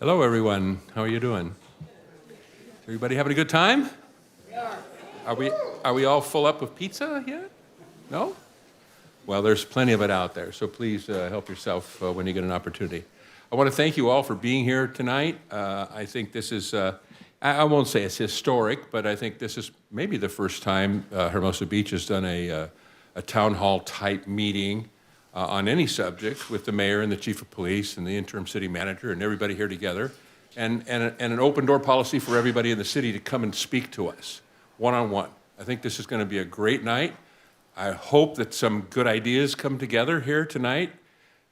Hello, everyone. How are you doing? Everybody having a good time? We are. Are we all full up of pizza yet? No? Well, there's plenty of it out there, so please help yourself when you get an opportunity. I want to thank you all for being here tonight. I think this is, I won't say it's historic, but I think this is maybe the first time Hermosa Beach has done a town hall type meeting on any subject with the mayor and the chief of police and the interim city manager and everybody here together, and an open door policy for everybody in the city to come and speak to us one-on-one. I think this is going to be a great night. I hope that some good ideas come together here tonight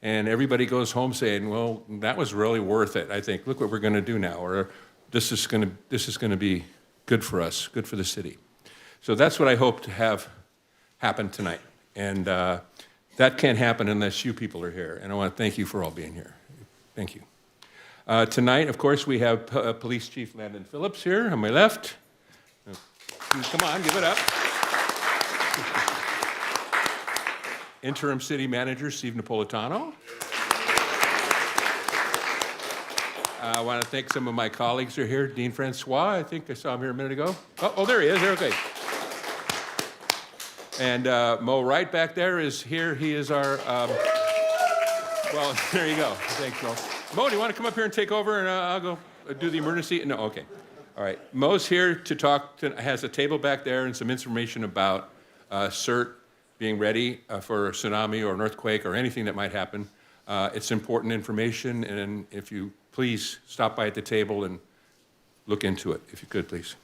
and everybody goes home saying, well, that was really worth it. I think, look what we're going to do now, or this is going to be good for us, good for the city. So that's what I hope to have happen tonight. And that can't happen unless you people are here. And I want to thank you for all being here. Thank you. Tonight, of course, we have Police Chief Landon Phillips here on my left. Come on, give it up. Interim City Manager Steve Napolitano. I want to thank some of my colleagues who are here. Dean Francois, I think I saw him here a minute ago. Oh, there he is. There, okay. And Mo Wright back there is here. He is our, well, there you go. Thanks, Mo. Mo, do you want to come up here and take over and I'll go do the emergency? No, okay. All right. Mo's here to talk, has a table back there and some information about CERT being ready for a tsunami or an earthquake or anything that might happen. It's important information, and if you please stop by at the table and look into it, if you could, please.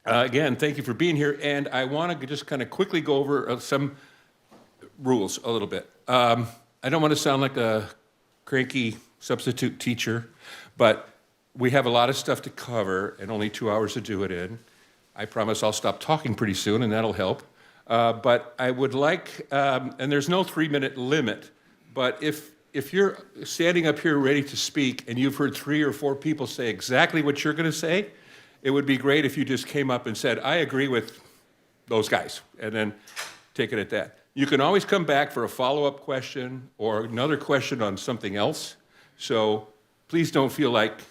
Again, thank you for being here, and I want to just kind of quickly go over some rules a little bit. I don't want to sound like a cranky substitute teacher, but we have a lot of stuff to cover and only 2 hours to do it in. I promise I'll stop talking pretty soon, and that'll help. But I would like, and there's no 3-minute limit, but if you're standing up here ready to speak and you've heard 3 or 4 people say exactly what you're going to say, it would be great if you just came up and said, I agree with those guys, and then take it at that. You can always come back for a follow-up question or another question on something else. So please don't feel like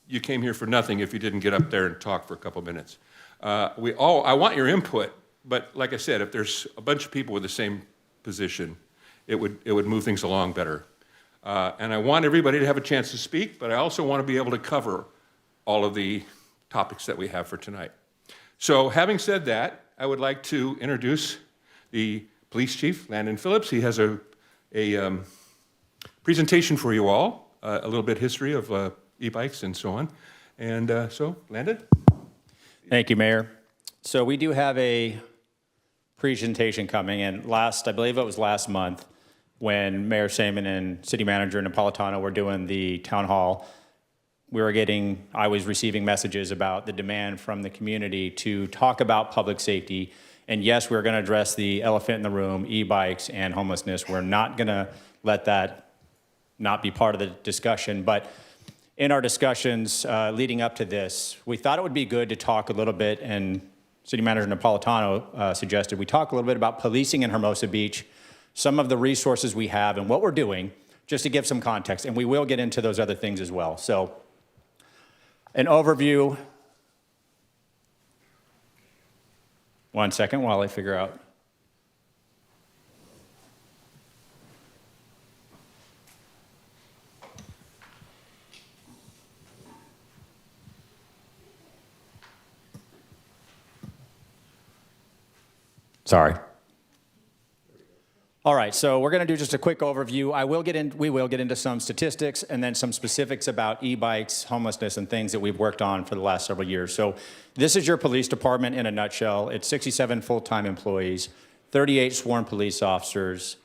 you came here for nothing if you didn't get up there and talk for a couple minutes. I want your input, but like I said, if there's a bunch of people with the same position, it would move things along better. And I want everybody to have a chance to speak, but I also want to be able to cover all of the topics that we have for tonight. So having said that, I would like to introduce the police chief, Landon Phillips. He has a presentation for you all, a little bit history of e-bikes and so on. And so, Landon? Thank you, Mayor. So we do have a presentation coming, and I believe it was last month, when Mayor Saemann and City Manager Napolitano were doing the town hall, I was receiving messages about the demand from the community to talk about public safety. And yes, we're going to address the elephant in the room, e-bikes and homelessness. We're not going to let that not be part of the discussion. But in our discussions leading up to this, we thought it would be good to talk a little bit, and City Manager Napolitano suggested we talk a little bit about policing in Hermosa Beach, some of the resources we have and what we're doing, just to give some context. And we will get into those other things as well. So an overview. One second while I figure out. Sorry. All right, so we're going to do just a quick overview. We will get into some statistics and then some specifics about e-bikes, homelessness, and things that we've worked on for the last several years. So this is your police department in a nutshell. It's 67 full-time employees, 38 sworn police officers,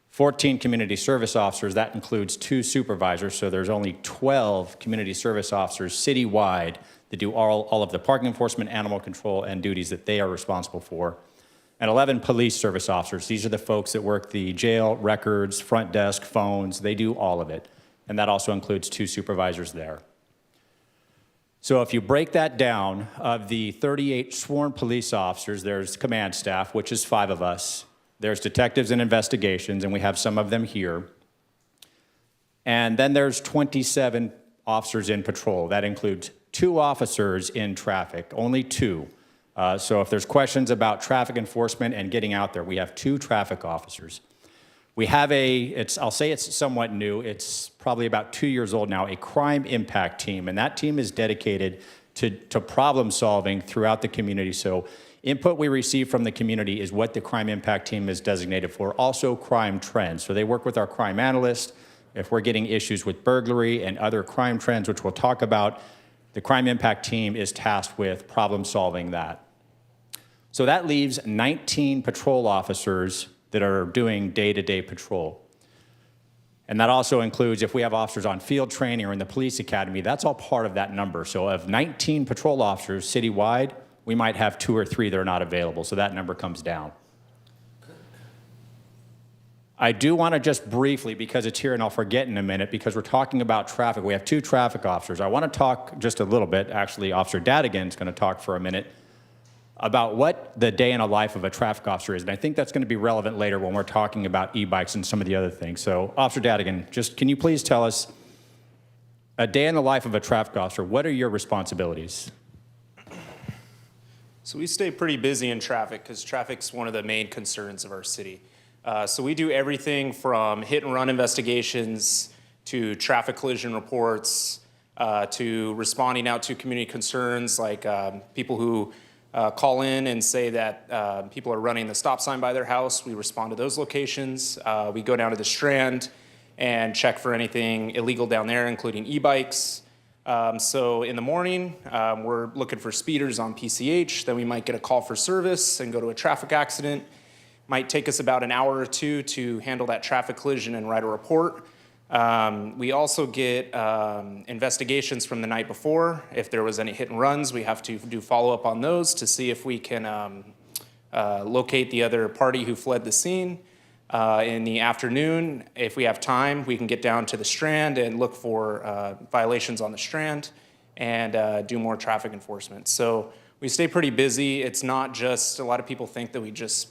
14 community service officers. That includes 2 supervisors, so there's only 12 community service officers citywide that do all of the parking enforcement, animal control, and duties that they are responsible for. And 11 police service officers. These are the folks that work the jail, records, front desk, phones. They do all of it. And that also includes 2 supervisors there. So if you break that down, of the 38 sworn police officers, there's command staff, which is 5 of us. There's detectives and investigations, and we have some of them here. And then there's 27 officers in patrol. That includes 2 officers in traffic, only 2. So if there's questions about traffic enforcement and getting out there, we have 2 traffic officers. We have I'll say it's somewhat new, it's probably about 2 years old now, a crime impact team, and that team is dedicated to problem solving throughout the community. So input we receive from the community is what the crime impact team is designated for. Also crime trends. So they work with our crime analyst. If we're getting issues with burglary and other crime trends, which we'll talk about, the crime impact team is tasked with problem solving that. So that leaves 19 patrol officers that are doing day-to-day patrol. And that also includes if we have officers on field training or in the police academy, that's all part of that number. So of 19 patrol officers citywide, we might have 2 or 3 that are not available, so that number comes down. I do want to just briefly, because it's here and I'll forget in a minute, because we're talking about traffic. We have 2 traffic officers. I want to talk just a little bit, actually Officer Dadigan is going to talk for a minute, about what the day in a life of a traffic officer is. And I think that's going to be relevant later when we're talking about e-bikes and some of the other things. So Officer Dadigan, just can you please tell us, a day in the life of a traffic officer, what are your responsibilities? So we stay pretty busy in traffic because traffic's one of the main concerns of our city. So we do everything from hit and run investigations to traffic collision reports to responding out to community concerns like people who call in and say that people are running the stop sign by their house. We respond to those locations. We go down to the Strand and check for anything illegal down there, including e-bikes. So in the morning, we're looking for speeders on PCH. Then we might get a call for service and go to a traffic accident. Might take us about an hour or 2 to handle that traffic collision and write a report. We also get investigations from the night before. If there was any hit and runs, we have to do follow-up on those to see if we can locate the other party who fled the scene. In the afternoon, if we have time, we can get down to the Strand and look for violations on the Strand and do more traffic enforcement. So we stay pretty busy. It's not just, a lot of people think that we just,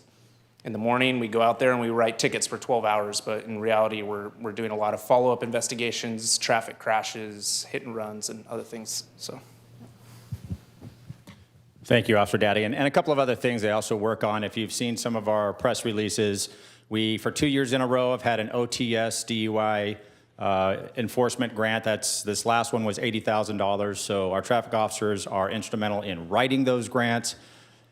in the morning, we go out there and we write tickets for 12 hours, but in reality, we're doing a lot of follow-up investigations, traffic crashes, hit and runs, and other things, so. Thank you, Officer Daddy. And a couple of other things they also work on. If you've seen some of our press releases, we, for 2 years in a row, have had an OTS DUI enforcement grant. This last one was $80,000. So our traffic officers are instrumental in writing those grants,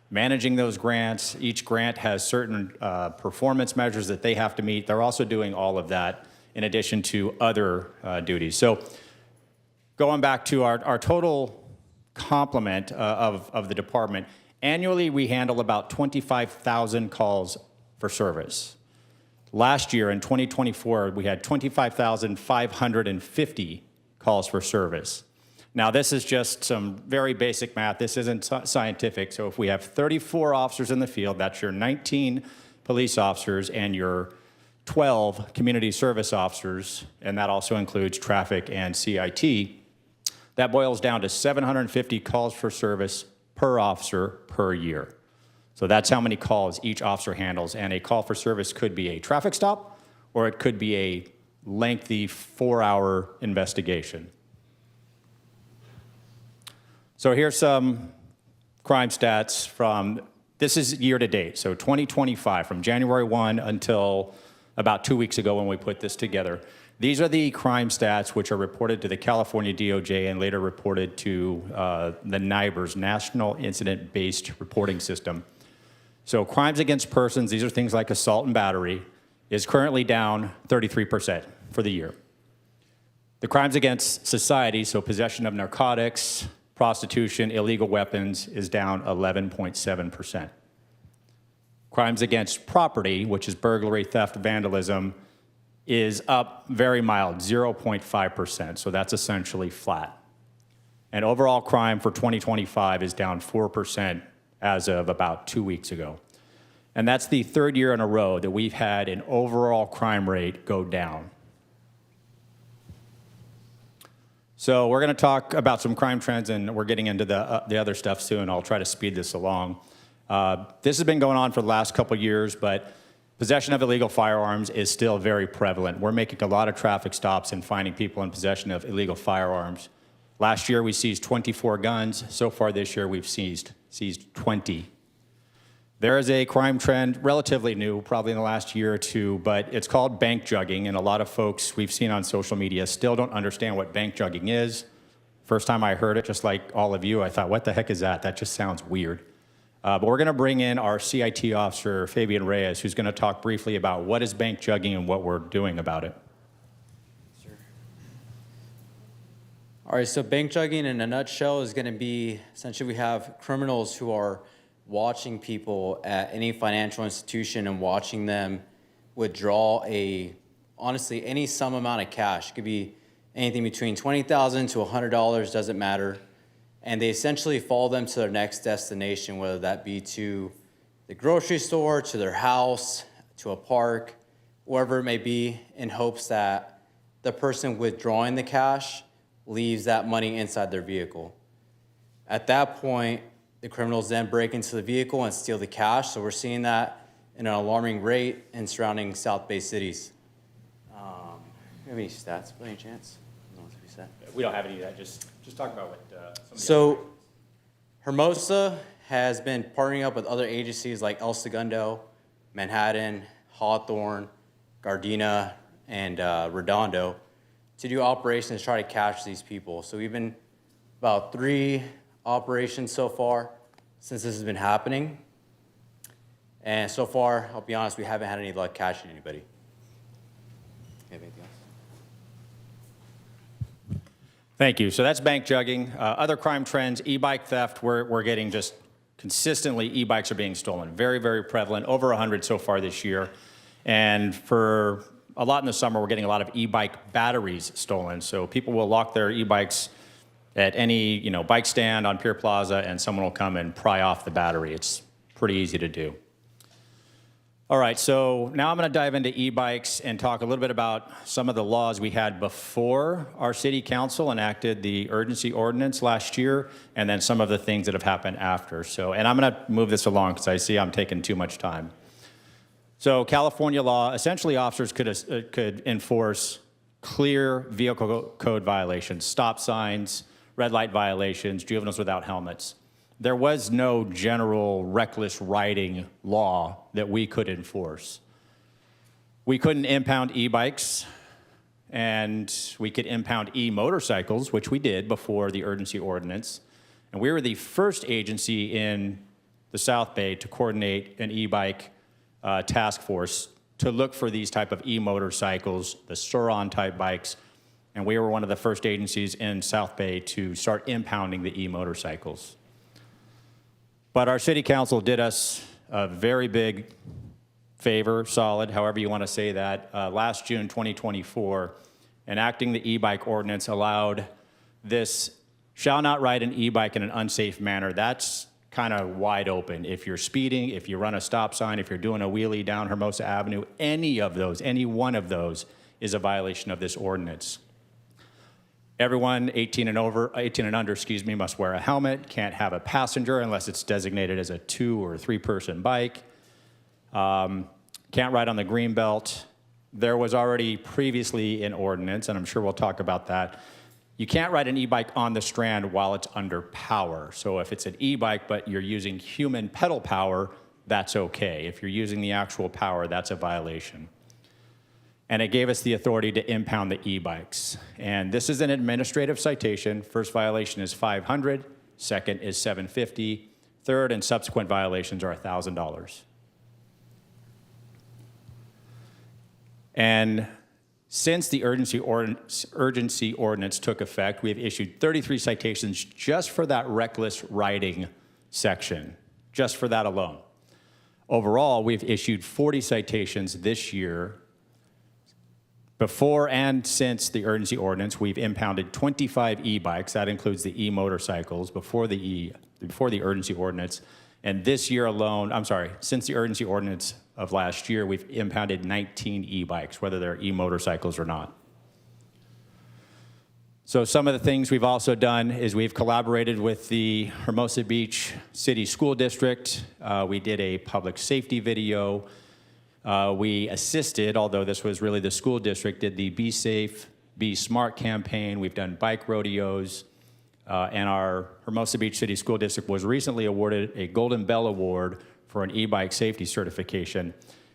managing those grants. Each grant has certain performance measures that they have to meet. They're also doing all of that in addition to other duties. So going back to our total complement of the department, annually we handle about 25,000 calls for service. Last year, in 2024, we had 25,550 calls for service. Now, this is just some very basic math. This isn't scientific. So if we have 34 officers in the field, that's your 19 police officers and your 12 community service officers, and that also includes traffic and CIT, that boils down to 750 calls for service per officer per year. So that's how many calls each officer handles, and a call for service could be a traffic stop, or it could be a lengthy 4-hour investigation. So here's some crime stats from, this is year to date, so 2025, from January 1 until about 2 weeks ago when we put this together. These are the crime stats which are reported to the California DOJ and later reported to the NIBRS, National Incident-Based Reporting System. So crimes against persons, these are things like assault and battery, is currently down 33% for the year. The crimes against society, so possession of narcotics, prostitution, illegal weapons, is down 11.7%. Crimes against property, which is burglary, theft, vandalism, is up very mild, 0.5%, so that's essentially flat. And overall crime for 2025 is down 4% as of about 2 weeks ago. And that's the third year in a row that we've had an overall crime rate go down. So we're going to talk about some crime trends, and we're getting into the other stuff soon. I'll try to speed this along. This has been going on for the last couple of years, but Possession of illegal firearms is still very prevalent. We're making a lot of traffic stops and finding people in possession of illegal firearms. Last year, we seized 24 guns. So far this year, we've seized 20. There is a crime trend, relatively new, probably in the last year or two, but it's called bank jugging, and a lot of folks we've seen on social media still don't understand what bank jugging is. First time I heard it, just like all of you, I thought, what the heck is that? That just sounds weird. But we're going to bring in our CIT officer, Fabian Reyes, who's going to talk briefly about what is bank jugging and what we're doing about it. All right, so bank jugging in a nutshell is going to be, essentially we have criminals who are watching people at any financial institution and watching them withdraw honestly, any sum amount of cash. It could be anything between $20,000 to $100, doesn't matter. And they essentially follow them to their next destination, whether that be to the grocery store, to their house, to a park, wherever it may be, in hopes that the person withdrawing the cash leaves that money inside their vehicle. At that point, the criminals then break into the vehicle and steal the cash. So we're seeing that in an alarming rate in surrounding South Bay cities. Do you have any stats by any chance? We don't have any of that. Just talk about what So Hermosa has been partnering up with other agencies like El Segundo, Manhattan, Hawthorne, Gardena, and Redondo to do operations to try to catch these people. So we've been about 3 operations so far since this has been happening. And so far, I'll be honest, we haven't had any luck catching anybody. You have anything else? Thank you. So that's bank jugging. Other crime trends, e-bike theft, we're getting just consistently e-bikes are being stolen. Very, very prevalent, over 100 so far this year. And for a lot in the summer, we're getting a lot of e-bike batteries stolen. So people will lock their e-bikes at any bike stand on Pier Plaza, and someone will come and pry off the battery. It's pretty easy to do. All right, so now I'm going to dive into e-bikes and talk a little bit about some of the laws we had before our city council enacted the urgency ordinance last year, and then some of the things that have happened after. And I'm going to move this along because I see I'm taking too much time. So California law, essentially officers could enforce clear vehicle code violations, stop signs, red light violations, juveniles without helmets. There was no general reckless riding law that we could enforce. We couldn't impound e-bikes, and we could impound e-motorcycles, which we did before the urgency ordinance. And we were the first agency in the South Bay to coordinate an e-bike task force to look for these type of e-motorcycles, the Suron type bikes, and we were one of the first agencies in South Bay to start impounding the e-motorcycles. But our city council did us a very big favor, solid, however you want to say that. Last June 2024, enacting the e-bike ordinance allowed this shall not ride an e-bike in an unsafe manner. That's kind of wide open. If you're speeding, if you run a stop sign, if you're doing a wheelie down Hermosa Avenue, any one of those is a violation of this ordinance. Everyone 18 and under, must wear a helmet, can't have a passenger unless it's designated as a 2 or 3 person bike. Can't ride on the green belt. There was already previously an ordinance, and I'm sure we'll talk about that. You can't ride an e-bike on the Strand while it's under power. So if it's an e-bike, but you're using human pedal power, that's okay. If you're using the actual power, that's a violation. And it gave us the authority to impound the e-bikes. And this is an administrative citation. First violation is $500, second is $750, third and subsequent violations are $1,000. And since the urgency ordinance took effect, we have issued 33 citations just for that reckless riding section, just for that alone. Overall, we've issued 40 citations this year. Before and since the urgency ordinance, we've impounded 25 e-bikes. That includes the e-motorcycles before the urgency ordinance. And this year alone, since the urgency ordinance of last year, we've impounded 19 e-bikes, whether they're e-motorcycles or not. So some of the things we've also done is we've collaborated with the Hermosa Beach City School District. We did a public safety video. We assisted, although this was really the school district, did the Be Safe, Be Smart campaign. We've done bike rodeos. And our Hermosa Beach City School District was recently awarded a Golden Bell Award for an e-bike safety certification.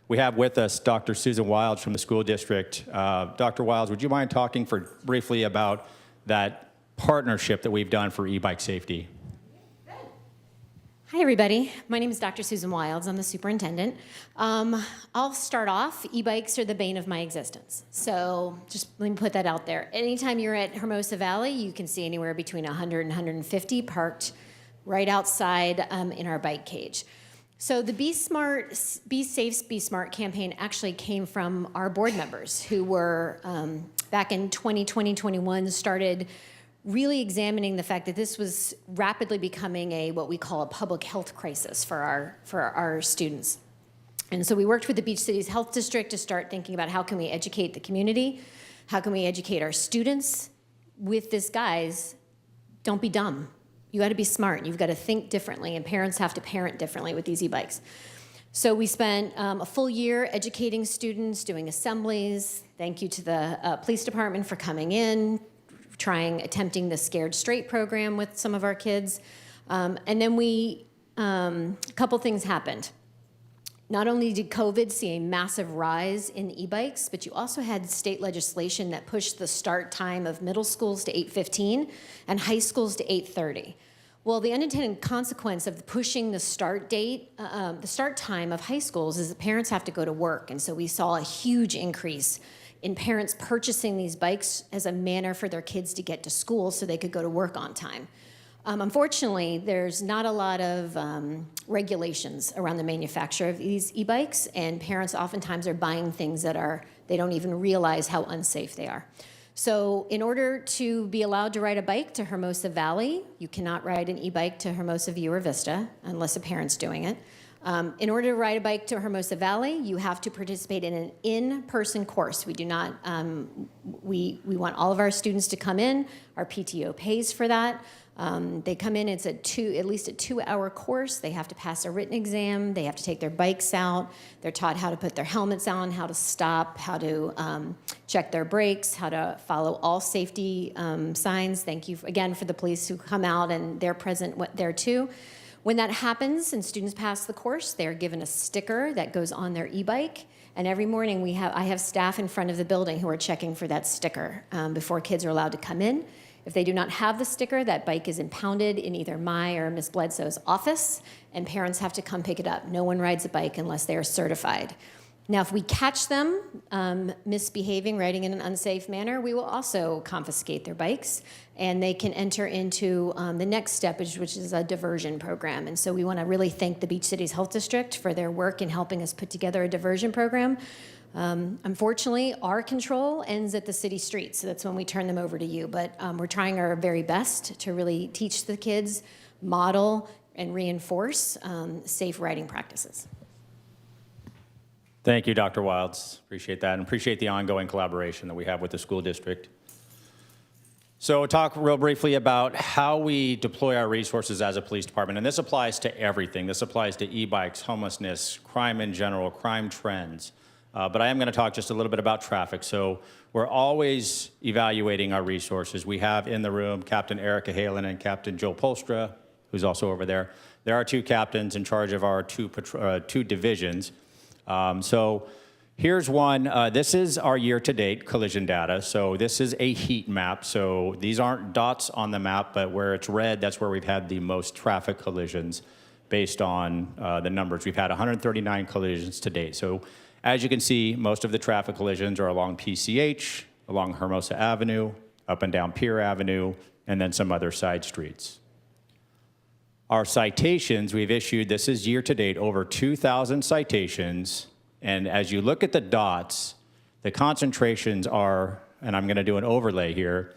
We have with us Dr. Susan Wilds from the school district. Dr. Wilds, would you mind talking briefly about that partnership that we've done for e-bike safety? Hi, everybody. My name is Dr. Susan Wilds. I'm the superintendent. I'll start off. E-bikes are the bane of my existence. So just let me put that out there. Anytime you're at Hermosa Valley, you can see anywhere between 100 and 150 parked right outside in our bike cage. So the Be Safe, Be Smart campaign actually came from our board members who were, back in 2020-21, started really examining the fact that this was rapidly becoming what we call a public health crisis for our students. And so we worked with the Beach Cities Health District to start thinking about how can we educate the community, how can we educate our students with this, guys, don't be dumb. You gotta be smart, you've gotta think differently, and parents have to parent differently with these e-bikes. So we spent a full year educating students, doing assemblies. Thank you to the police department for coming in, attempting the Scared Straight program with some of our kids. And then a couple things happened. Not only did COVID see a massive rise in e-bikes, but you also had state legislation that pushed the start time of middle schools to 8:15 and high schools to 8:30. Well, the unintended consequence of pushing the start time of high schools is that parents have to go to work. And so we saw a huge increase in parents purchasing these bikes as a manner for their kids to get to school so they could go to work on time. Unfortunately, there's not a lot of regulations around the manufacture of these e-bikes, and parents oftentimes are buying things that they don't even realize how unsafe they are. So in order to be allowed to ride a bike to Hermosa Valley, you cannot ride an e-bike to Hermosa View or Vista unless a parent's doing it. In order to ride a bike to Hermosa Valley, you have to participate in an in-person course. We do not, we want all of our students to come in. Our PTO pays for that. They come in, it's at least a 2-hour course. They have to pass a written exam. They have to take their bikes out. They're taught how to put their helmets on, how to stop, how to check their brakes, how to follow all safety signs. Thank you again for the police who come out and they're present there too. When that happens and students pass the course, they're given a sticker that goes on their e-bike. And every morning I have staff in front of the building who are checking for that sticker before kids are allowed to come in. If they do not have the sticker, that bike is impounded in either my or Ms. Bledsoe's office, and parents have to come pick it up. No one rides a bike unless they are certified. Now, if we catch them misbehaving, riding in an unsafe manner, we will also confiscate their bikes, and they can enter into the next step, which is a diversion program. And so we want to really thank the Beach Cities Health District for their work in helping us put together a diversion program. Unfortunately, our control ends at the city streets, so that's when we turn them over to you. But we're trying our very best to really teach the kids, model, and reinforce safe riding practices. Thank you, Dr. Wilds. Appreciate that, and appreciate the ongoing collaboration that we have with the school district. So we'll talk real briefly about how we deploy our resources as a police department, and this applies to everything. This applies to e-bikes, homelessness, crime in general, crime trends. But I am going to talk just a little bit about traffic. So we're always evaluating our resources. We have in the room Captain Erica Halen and Captain Joe Polstra, who's also over there. There are two captains in charge of our two divisions. So here's one. This is our year-to-date collision data. So this is a heat map. So these aren't dots on the map, but where it's red, that's where we've had the most traffic collisions based on the numbers. We've had 139 collisions to date. So as you can see, most of the traffic collisions are along PCH, along Hermosa Avenue, up and down Pier Avenue, and then some other side streets. Our citations we've issued, this is year-to-date, over 2,000 citations. And as you look at the dots, the concentrations are, and I'm going to do an overlay here,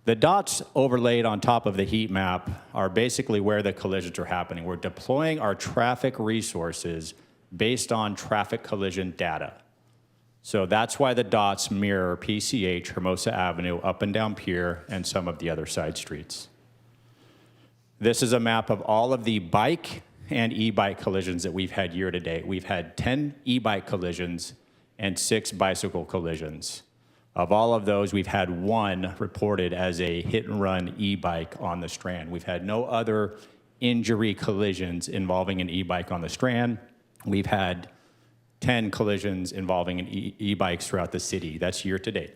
the dots overlaid on top of the heat map are basically where the collisions are happening. We're deploying our traffic resources based on traffic collision data. So that's why the dots mirror PCH, Hermosa Avenue, up and down Pier, and some of the other side streets. This is a map of all of the bike and e-bike collisions that we've had year to date. We've had 10 e-bike collisions and 6 bicycle collisions. Of all of those, we've had 1 reported as a hit and run e-bike on the Strand. We've had no other injury collisions involving an e-bike on the Strand. We've had 10 collisions involving e-bikes throughout the city. That's year to date.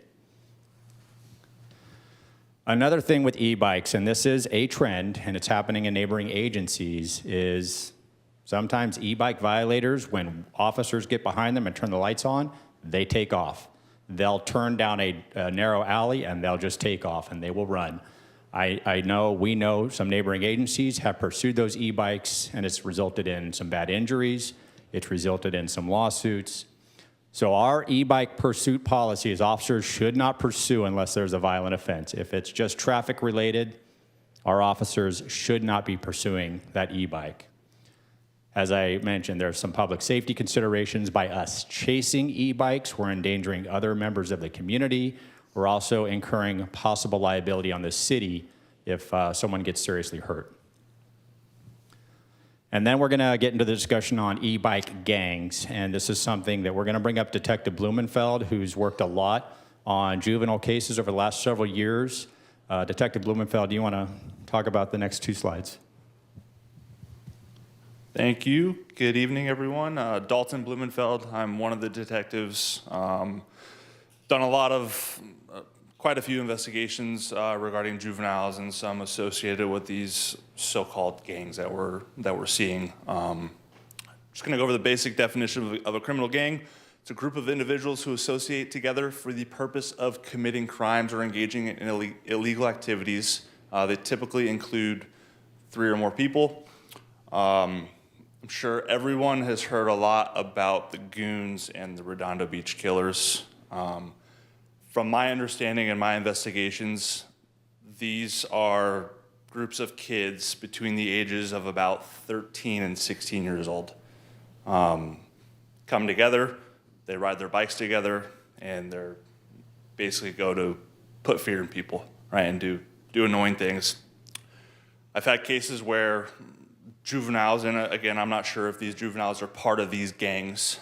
Another thing with e-bikes, and this is a trend, and it's happening in neighboring agencies, is sometimes e-bike violators, when officers get behind them and turn the lights on, they take off. They'll turn down a narrow alley and they'll just take off and they will run. We know some neighboring agencies have pursued those e-bikes and it's resulted in some bad injuries. It's resulted in some lawsuits. So our e-bike pursuit policy is officers should not pursue unless there's a violent offense. If it's just traffic related, our officers should not be pursuing that e-bike. As I mentioned, there are some public safety considerations. By us chasing e-bikes, we're endangering other members of the community. We're also incurring possible liability on the city if someone gets seriously hurt. And then we're gonna get into the discussion on e-bike gangs. And this is something that we're gonna bring up Detective Blumenfeld, who's worked a lot on juvenile cases over the last several years. Detective Blumenfeld, do you wanna talk about the next 2 slides? Thank you. Good evening, everyone. Dalton Blumenfeld. I'm one of the detectives. Done a lot of, quite a few investigations regarding juveniles and some associated with these so-called gangs that we're seeing. Just going to go over the basic definition of a criminal gang. It's a group of individuals who associate together for the purpose of committing crimes or engaging in illegal activities. They typically include 3 or more people. I'm sure everyone has heard a lot about the goons and the Redondo Beach killers. From my understanding and my investigations, these are groups of kids between the ages of about 13 and 16 years old. Come together, they ride their bikes together, and they're basically go to put fear in people, right, and do annoying things. I've had cases where juveniles, and again, I'm not sure if these juveniles are part of these gangs,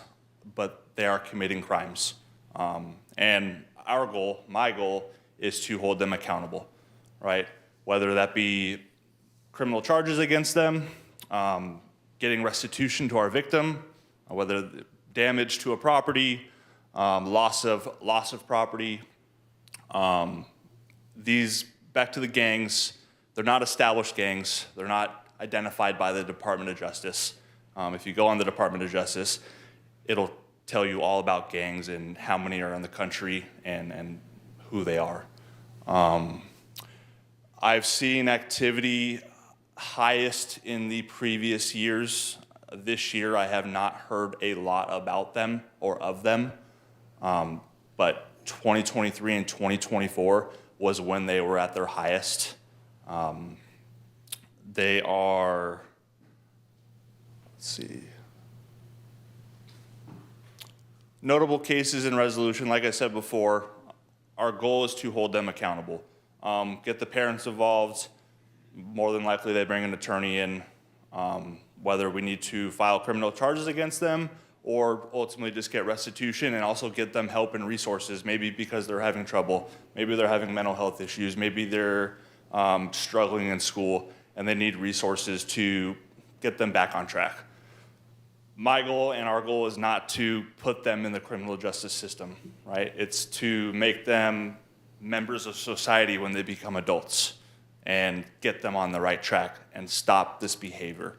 but they are committing crimes. And our goal, my goal, is to hold them accountable, right? Whether that be criminal charges against them, getting restitution to our victim, whether damage to a property, loss of property. These, back to the gangs, they're not established gangs. They're not identified by the Department of Justice. If you go on the Department of Justice, it'll tell you all about gangs and how many are in the country and who they are. I've seen activity highest in the previous years. This year, I have not heard a lot about them or of them, but 2023 and 2024 was when they were at their highest. They are, let's see, notable cases in resolution. Like I said before, our goal is to hold them accountable. Get the parents involved. More than likely, they bring an attorney in, whether we need to file criminal charges against them or ultimately just get restitution and also get them help and resources, maybe because they're having trouble, maybe they're having mental health issues, maybe they're struggling in school and they need resources to get them back on track. My goal and our goal is not to put them in the criminal justice system, right? It's to make them members of society when they become adults and get them on the right track and stop this behavior.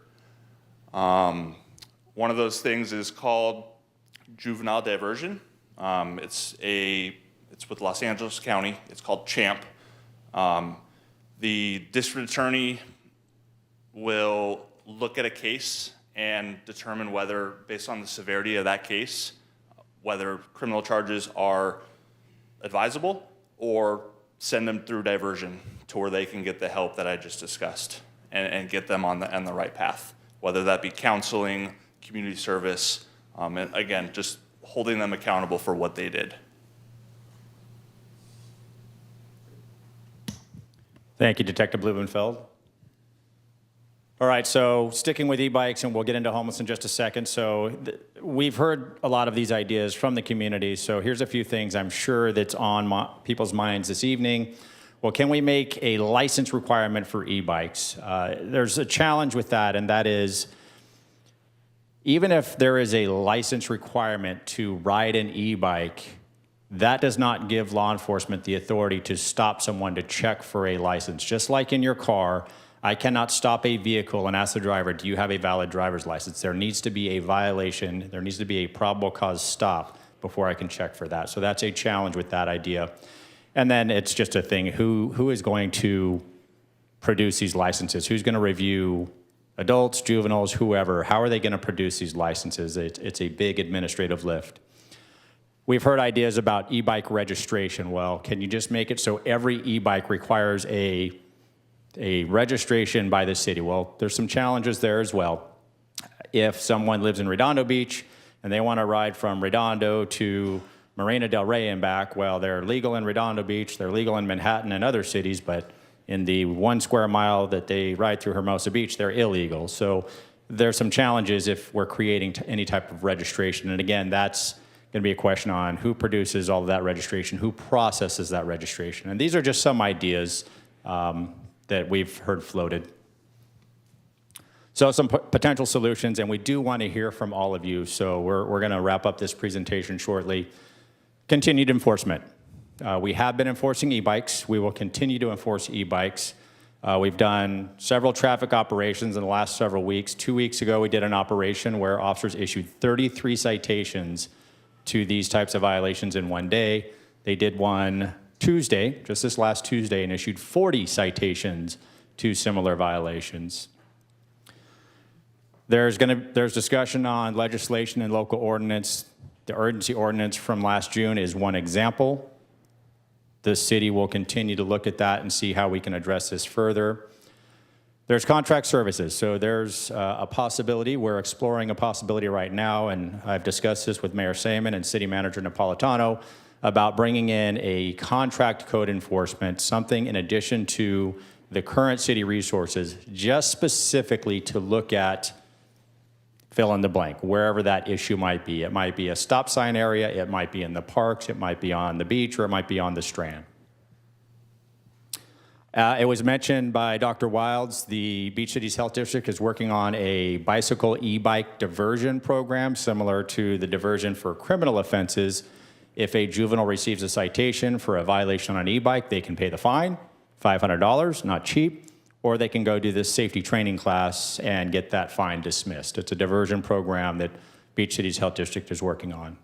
One of those things is called juvenile diversion. It's with Los Angeles County. It's called CHAMP. The district attorney will look at a case and determine whether, based on the severity of that case, whether criminal charges are advisable or send them through diversion to where they can get the help that I just discussed and get them on the right path, whether that be counseling, community service, and again, just holding them accountable for what they did. Thank you, Detective Blumenfeld. All right, so sticking with e-bikes, and we'll get into homeless in just a second. So we've heard a lot of these ideas from the community. So here's a few things I'm sure that's on people's minds this evening. Well, can we make a license requirement for e-bikes? There's a challenge with that, and that is, even if there is a license requirement to ride an e-bike, that does not give law enforcement the authority to stop someone to check for a license. Just like in your car, I cannot stop a vehicle and ask the driver, do you have a valid driver's license? There needs to be a violation. There needs to be a probable cause stop before I can check for that. So that's a challenge with that idea. And then it's just a thing, who is going to produce these licenses? Who's going to review adults, juveniles, whoever? How are they going to produce these licenses? It's a big administrative lift. We've heard ideas about e-bike registration. Well, can you just make it so every e-bike requires a registration by the city? Well, there's some challenges there as well. If someone lives in Redondo Beach and they want to ride from Redondo to Marina del Rey and back, well, they're legal in Redondo Beach, they're legal in Manhattan and other cities, but in the 1 square mile that they ride through Hermosa Beach, they're illegal. So there's some challenges if we're creating any type of registration. And again, that's going to be a question on who produces all of that registration, who processes that registration. And these are just some ideas that we've heard floated. So some potential solutions, and we do want to hear from all of you. So we're going to wrap up this presentation shortly. Continued enforcement. We have been enforcing e-bikes. We will continue to enforce e-bikes. We've done several traffic operations in the last several weeks. 2 weeks ago, we did an operation where officers issued 33 citations to these types of violations in one day. They did one Tuesday, just this last Tuesday, and issued 40 citations to similar violations. There's discussion on legislation and local ordinance. The urgency ordinance from last June is one example. The city will continue to look at that and see how we can address this further. There's contract services. So there's a possibility. We're exploring a possibility right now, and I've discussed this with Mayor Saemann and City Manager Napolitano about bringing in a contract code enforcement, something in addition to the current city resources, just specifically to look at fill in the blank, wherever that issue might be. It might be a stop sign area, it might be in the parks, it might be on the beach, or it might be on the Strand. It was mentioned by Dr. Wilds, the Beach Cities Health District is working on a bicycle e-bike diversion program similar to the diversion for criminal offenses. If a juvenile receives a citation for a violation on an e-bike, they can pay the fine, $500, not cheap, or they can go do this safety training class and get that fine dismissed. It's a diversion program that Beach Cities Health District is working on.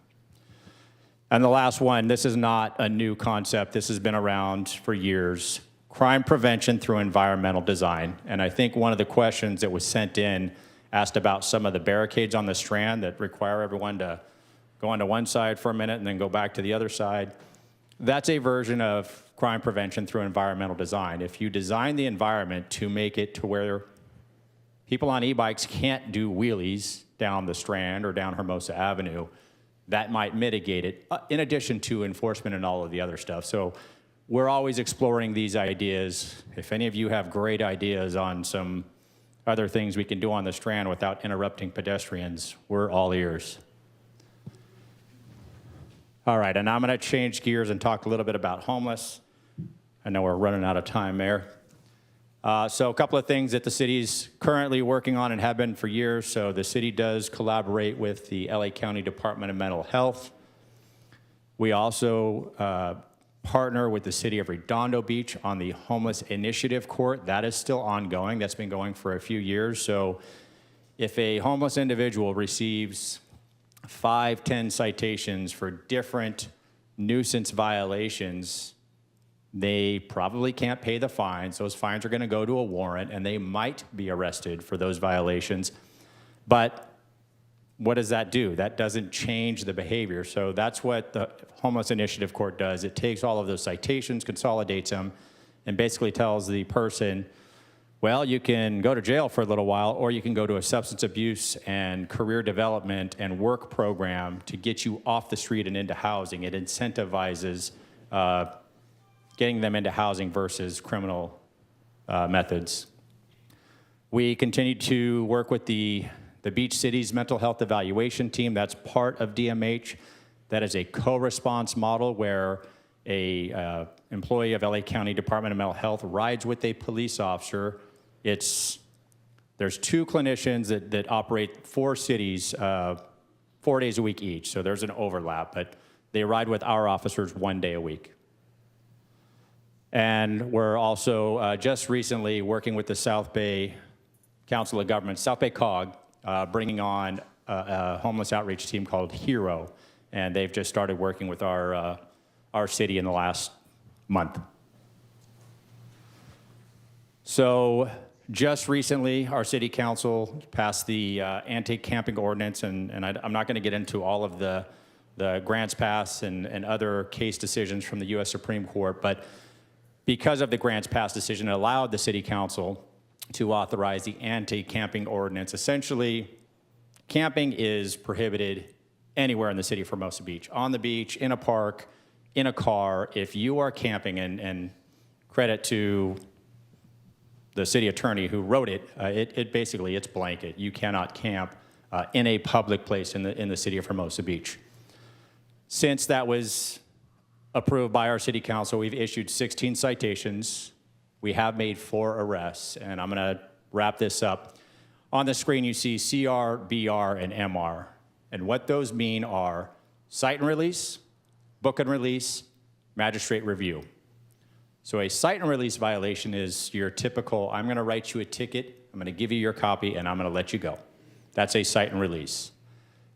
And the last one, this is not a new concept. This has been around for years. Crime prevention through environmental design. And I think one of the questions that was sent in asked about some of the barricades on the Strand that require everyone to go onto one side for a minute and then go back to the other side. That's a version of crime prevention through environmental design. If you design the environment to make it to where people on e-bikes can't do wheelies down the Strand or down Hermosa Avenue, that might mitigate it, in addition to enforcement and all of the other stuff. So we're always exploring these ideas. If any of you have great ideas on some other things we can do on the Strand without interrupting pedestrians, we're all ears. All right, and I'm going to change gears and talk a little bit about homeless. I know we're running out of time, Mayor. So a couple of things that the city's currently working on and have been for years. So the city does collaborate with the LA County Department of Mental Health. We also partner with the city of Redondo Beach on the Homeless Initiative Court. That is still ongoing. That's been going for a few years. So if a homeless individual receives 5, 10 citations for different nuisance violations, they probably can't pay the fines. Those fines are going to go to a warrant, and they might be arrested for those violations. But what does that do? That doesn't change the behavior. So that's what the Homeless Initiative Court does. It takes all of those citations, consolidates them, and basically tells the person, well, you can go to jail for a little while, or you can go to a substance abuse and career development and work program to get you off the street and into housing. It incentivizes getting them into housing versus criminal methods. We continue to work with the Beach Cities Mental Health Evaluation Team. That's part of DMH. That is a co-response model where a employee of LA County Department of Mental Health rides with a police officer. There's 2 clinicians that operate 4 cities, 4 days a week each, so there's an overlap, but they ride with our officers 1 day a week. And we're also just recently working with the South Bay Council of Governments, South Bay COG, bringing on a homeless outreach team called HERO, and they've just started working with our city in the last month. So just recently, our city council passed the anti-camping ordinance, and I'm not going to get into all of the grants pass and other case decisions from the U.S. Supreme Court, but because of the grants pass decision, it allowed the city council to authorize the anti-camping ordinance. Essentially, camping is prohibited anywhere in the city of Hermosa Beach, on the beach, in a park, in a car. If you are camping, and credit to the city attorney who wrote it, it basically, it's blanket. You cannot camp in a public place in the city of Hermosa Beach. Since that was approved by our city council, we've issued 16 citations. We have made 4 arrests, and I'm gonna wrap this up. On the screen, you see CR, BR, and MR. And what those mean are cite and release, book and release, magistrate review. So a cite and release violation is your typical, I'm gonna write you a ticket, I'm gonna give you your copy, and I'm gonna let you go. That's a cite and release.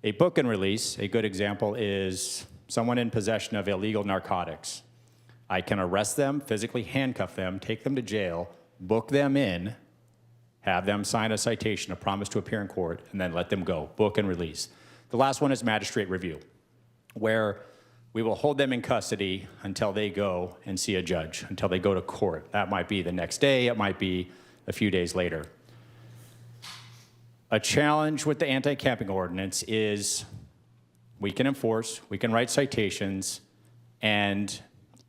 A book and release, a good example is someone in possession of illegal narcotics. I can arrest them, physically handcuff them, take them to jail, book them in, have them sign a citation, a promise to appear in court, and then let them go, book and release. The last one is magistrate review, where we will hold them in custody until they go and see a judge, until they go to court. That might be the next day, it might be a few days later. A challenge with the anti-camping ordinance is we can enforce, we can write citations, and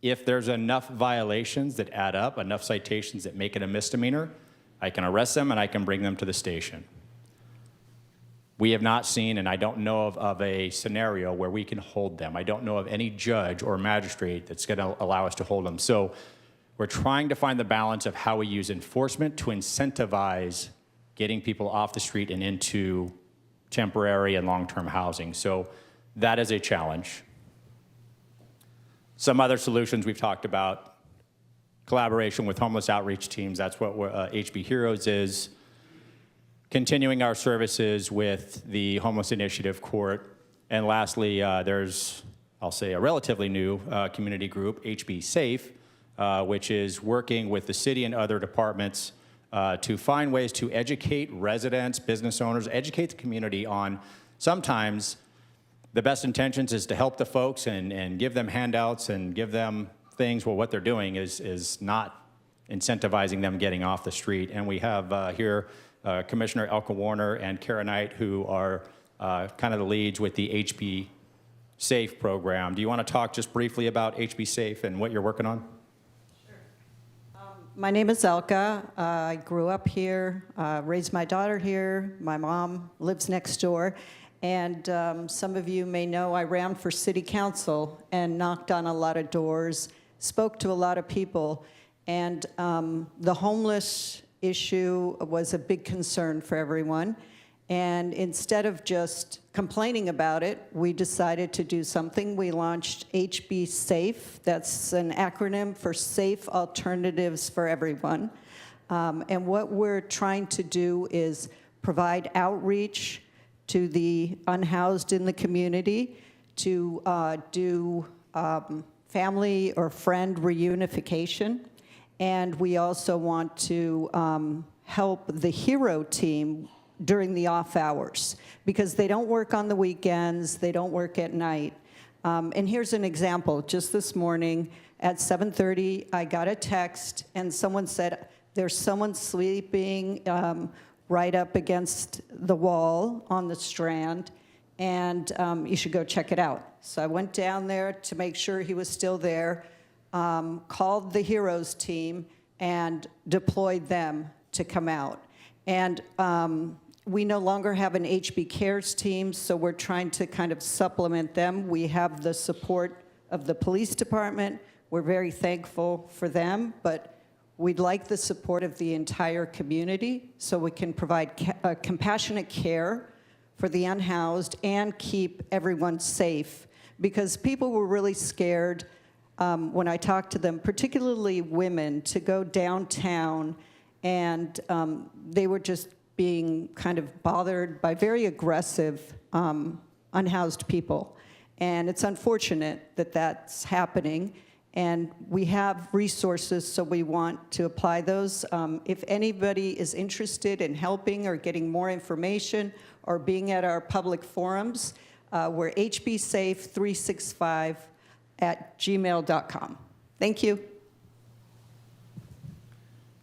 if there's enough violations that add up, enough citations that make it a misdemeanor, I can arrest them and I can bring them to the station. We have not seen, and I don't know of a scenario where we can hold them. I don't know of any judge or magistrate that's going to allow us to hold them. So we're trying to find the balance of how we use enforcement to incentivize getting people off the street and into temporary and long-term housing. So that is a challenge. Some other solutions we've talked about, collaboration with homeless outreach teams, that's what HB Heroes is. Continuing our services with the Homeless Initiative Court. And lastly, there's, I'll say, a relatively new community group, HB Safe, which is working with the city and other departments to find ways to educate residents, business owners, educate the community on sometimes the best intentions is to help the folks and give them handouts and give them things. Well, what they're doing is not incentivizing them getting off the street. And we have here Commissioner Elka Warner and Kara Knight, who are kind of the leads with the HB Safe program. Do you want to talk just briefly about HB Safe and what you're working on? My name is Elka. I grew up here, raised my daughter here. My mom lives next door. And some of you may know I ran for city council and knocked on a lot of doors, spoke to a lot of people. And the homeless issue was a big concern for everyone. And instead of just complaining about it, we decided to do something. We launched HB Safe. That's an acronym for Safe Alternatives for Everyone. And what we're trying to do is provide outreach to the unhoused in the community, to do family or friend reunification. And we also want to help the HERO team during the off hours, because they don't work on the weekends, they don't work at night. And here's an example. Just this morning at 7:30, I got a text and someone said, there's someone sleeping right up against the wall on the Strand, and you should go check it out. So I went down there to make sure he was still there, called the HEROES team, and deployed them to come out. And we no longer have an HB Cares team, so we're trying to kind of supplement them. We have the support of the police department. We're very thankful for them, but we'd like the support of the entire community so we can provide compassionate care for the unhoused and keep everyone safe. Because people were really scared when I talked to them, particularly women, to go downtown, and they were just being kind of bothered by very aggressive unhoused people. And it's unfortunate that that's happening. And we have resources, so we want to apply those. If anybody is interested in helping or getting more information or being at our public forums, we're hbsafe365@gmail.com. Thank you.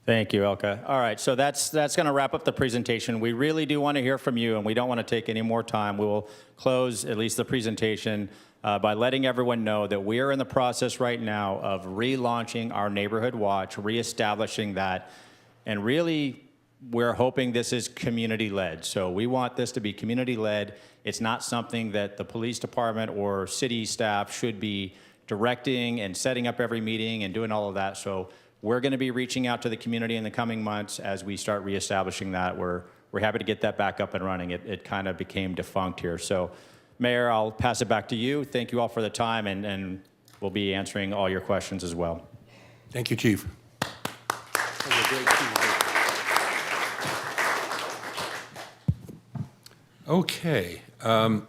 Thank you, Elka. All right, so that's going to wrap up the presentation. We really do want to hear from you, and we don't want to take any more time. We will close at least the presentation by letting everyone know that we are in the process right now of relaunching our Neighborhood Watch, reestablishing that, and really we're hoping this is community-led. So we want this to be community-led. It's not something that the police department or city staff should be directing and setting up every meeting and doing all of that. So we're going to be reaching out to the community in the coming months as we start reestablishing that. We're happy to get that back up and running. It kind of became defunct here. So, Mayor, I'll pass it back to you. Thank you all for the time, and we'll be answering all your questions as well. Thank you, Chief. Okay. I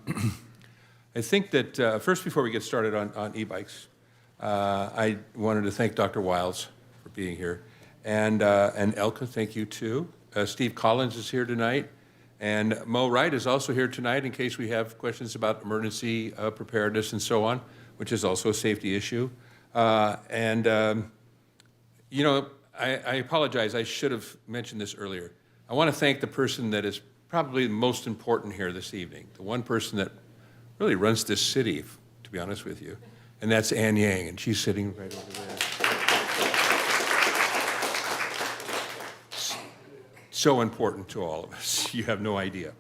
think that first, before we get started on e-bikes, I wanted to thank Dr. Wiles for being here, and Elka, thank you too. Steve Collins is here tonight, and Mo Wright is also here tonight in case we have questions about emergency preparedness and so on, which is also a safety issue. You know, I apologize. I should have mentioned this earlier. I want to thank the person that is probably the most important here this evening, the one person that really runs this city, to be honest with you, and that's Ann Yang, and she's sitting right over there. So important to all of us. You have no idea.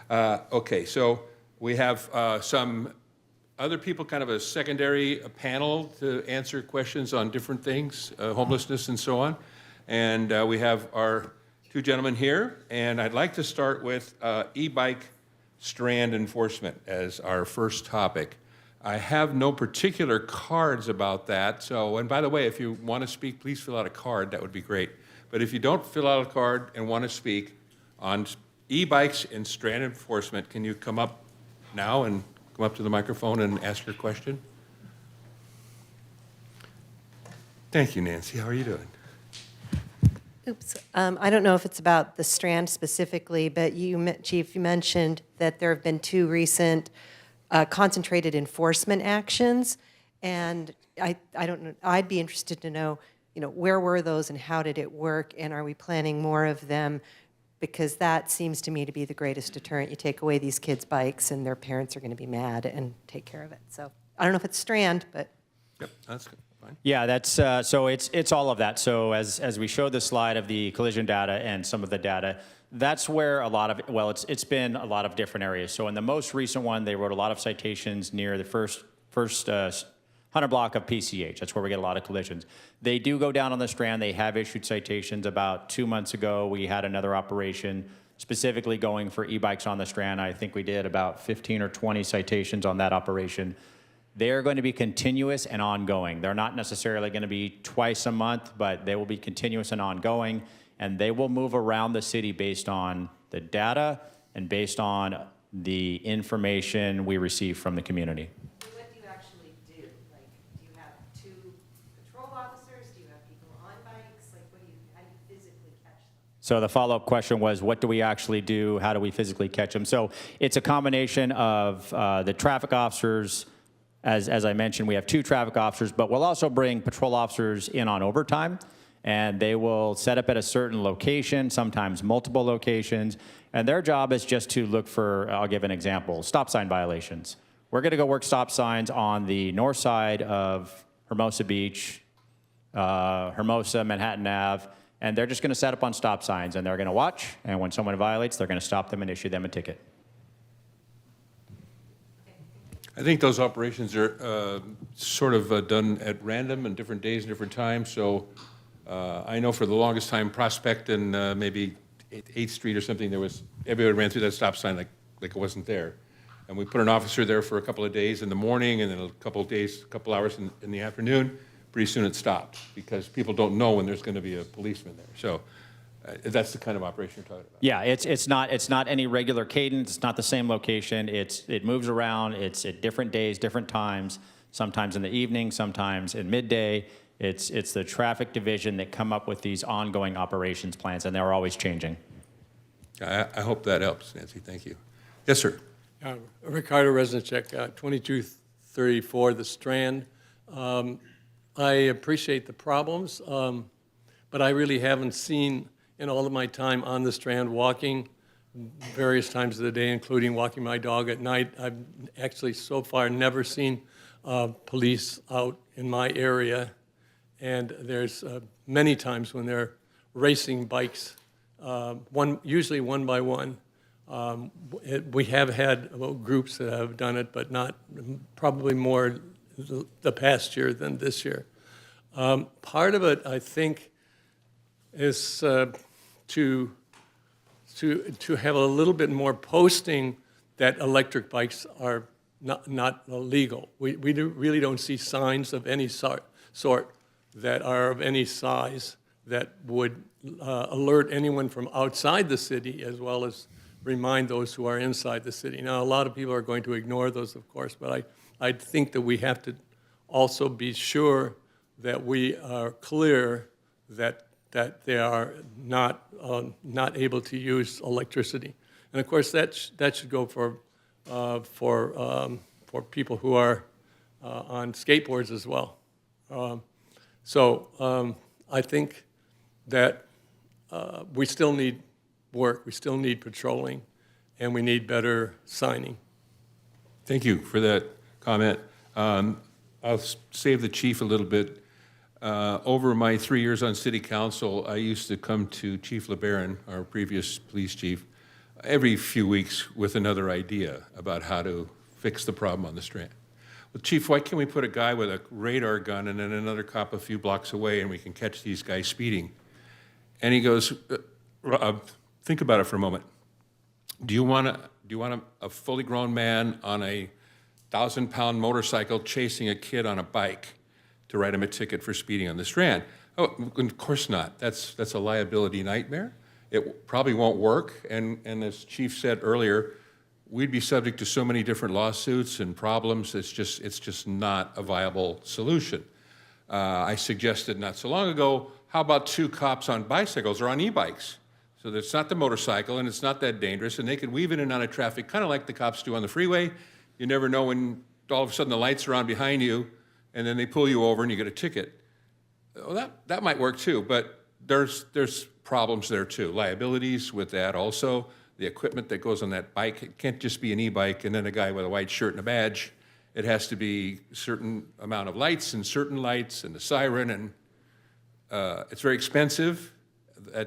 Okay, so we have some other people, kind of a secondary panel to answer questions on different things, homelessness and so on. And we have our two gentlemen here, and I'd like to start with e-bike strand enforcement as our first topic. I have no particular cards about that, so, and by the way, if you want to speak, please fill out a card, that would be great. But if you don't fill out a card and want to speak on e-bikes and strand enforcement, can you come up now and come up to the microphone and ask your question? Thank you, Nancy. How are you doing? Oops. I don't know if it's about the strand specifically, but you, Chief, you mentioned that there have been two recent concentrated enforcement actions, and I don't know. I'd be interested to know, where were those and how did it work, and are we planning more of them? Because that seems to me to be the greatest deterrent. You take away these kids' bikes, and their parents are going to be mad and take care of it. So I don't know if it's strand, but Yep, that's good. Fine. Yeah, that's so it's all of that. So as we showed the slide of the collision data and some of the data, that's where a lot of, well, it's been a lot of different areas. So in the most recent one, they wrote a lot of citations near the first 100 block of PCH. That's where we get a lot of collisions. They do go down on the strand. They have issued citations. About 2 months ago, we had another operation specifically going for e-bikes on the strand. I think we did about 15 or 20 citations on that operation. They're going to be continuous and ongoing. They're not necessarily going to be twice a month, but they will be continuous and ongoing, and they will move around the city based on the data and based on the information we receive from the community. what do you actually do? Like, do you have two patrol officers? Do you have people on bikes? Like, how do you physically catch them? So the follow-up question was, what do we actually do? How do we physically catch them? So it's a combination of the traffic officers. As I mentioned, we have 2 traffic officers, but we'll also bring patrol officers in on overtime, and they will set up at a certain location, sometimes multiple locations, and their job is just to look for, I'll give an example, stop sign violations. We're going to go work stop signs on the north side of Hermosa Beach, Hermosa, Manhattan Ave, And they're just going to set up on stop signs, and they're going to watch, and when someone violates, they're going to stop them and issue them a ticket. I think those operations are sort of done at random and different days and different times. So I know for the longest time, Prospect and maybe 8th Street or something, everybody ran through that stop sign like it wasn't there. And we put an officer there for a couple of days in the morning and then a couple hours in the afternoon. Pretty soon it stopped because people don't know when there's going to be a policeman there. So that's the kind of operation you're talking about. Yeah, it's not any regular cadence. It's not the same location. It moves around. It's at different days, different times. Sometimes in the evening, sometimes in midday. It's the traffic division that come up with these ongoing operations plans, and they're always changing. I hope that helps, Nancy. Thank you. Yes, sir. Ricardo Resnicek, 2234 The Strand. I appreciate the problems, but I really haven't seen in all of my time on the Strand walking various times of the day, including walking my dog at night. I've actually so far never seen police out in my area. And there's many times when they're racing bikes, usually one by one. We have had groups that have done it, but not probably more the past year than this year. Part of it, I think, is to have a little bit more posting that electric bikes are not illegal. We really don't see signs of any sort that are of any size that would alert anyone from outside the city as well as remind those who are inside the city. Now, a lot of people are going to ignore those, of course, but I think that we have to also be sure that we are clear that they are not able to use electricity. And of course, that should go for people who are on skateboards as well. So I think that we still need work, we still need patrolling, and we need better signing. Thank you for that comment. I'll save the chief a little bit. Over my 3 years on city council, I used to come to Chief LeBaron, our previous police chief, every few weeks with another idea about how to fix the problem on the Strand. Well, Chief, why can't we put a guy with a radar gun and then another cop a few blocks away and we can catch these guys speeding? And he goes, think about it for a moment. Do you want a fully grown man on a 1,000-pound motorcycle chasing a kid on a bike to write him a ticket for speeding on the Strand? Oh, of course not. That's a liability nightmare. It probably won't work. And as Chief said earlier, we'd be subject to so many different lawsuits and problems. It's just not a viable solution. I suggested not so long ago, how about 2 cops on bicycles or on e-bikes? So that it's not the motorcycle and it's not that dangerous, and they could weave in and out of traffic, kind of like the cops do on the freeway. You never know when all of a sudden the lights are on behind you, and then they pull you over and you get a ticket. Well, that might work too, but there's problems there too. Liabilities with that also. The equipment that goes on that bike, it can't just be an e-bike and then a guy with a white shirt and a badge. It has to be a certain amount of lights and the siren, and it's very expensive.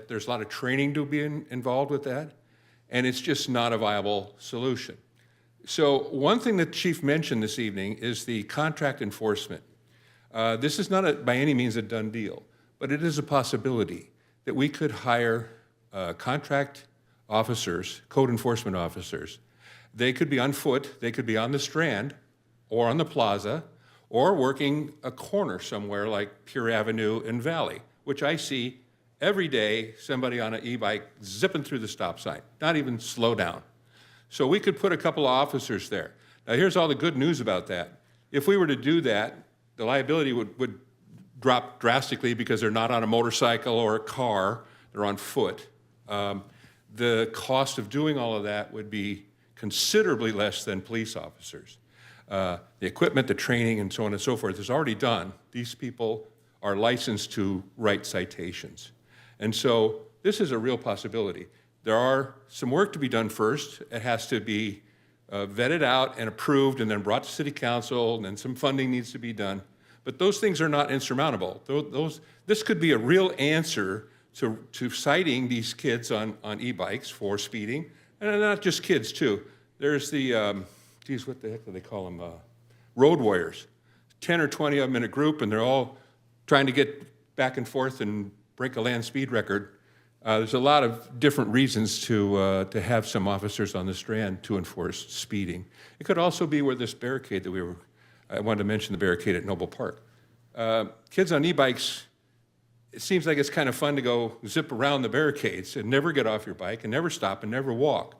There's a lot of training to be involved with that, and it's just not a viable solution. So one thing that Chief mentioned this evening is the contract enforcement. This is not by any means a done deal, but it is a possibility that we could hire contract officers, code enforcement officers. They could be on foot, they could be on the Strand, or on the plaza, or working a corner somewhere like Pure Avenue and Valley, which I see every day, somebody on an e-bike zipping through the stop sign, not even slow down. So we could put a couple of officers there. Now here's all the good news about that. If we were to do that, the liability would drop drastically because they're not on a motorcycle or a car, they're on foot. The cost of doing all of that would be considerably less than police officers. The equipment, the training, and so on and so forth is already done. These people are licensed to write citations. And so this is a real possibility. There are some work to be done first. It has to be vetted out and approved and then brought to City Council, and then some funding needs to be done. But those things are not insurmountable. This could be a real answer to citing these kids on e-bikes for speeding, and not just kids too. There's the, geez, what the heck do they call them? Road warriors. 10 or 20 of them in a group, and they're all trying to get back and forth and break a land speed record. There's a lot of different reasons to have some officers on the Strand to enforce speeding. It could also be where this barricade that I wanted to mention the barricade at Noble Park. Kids on e-bikes, it seems like it's kind of fun to go zip around the barricades and never get off your bike and never stop and never walk.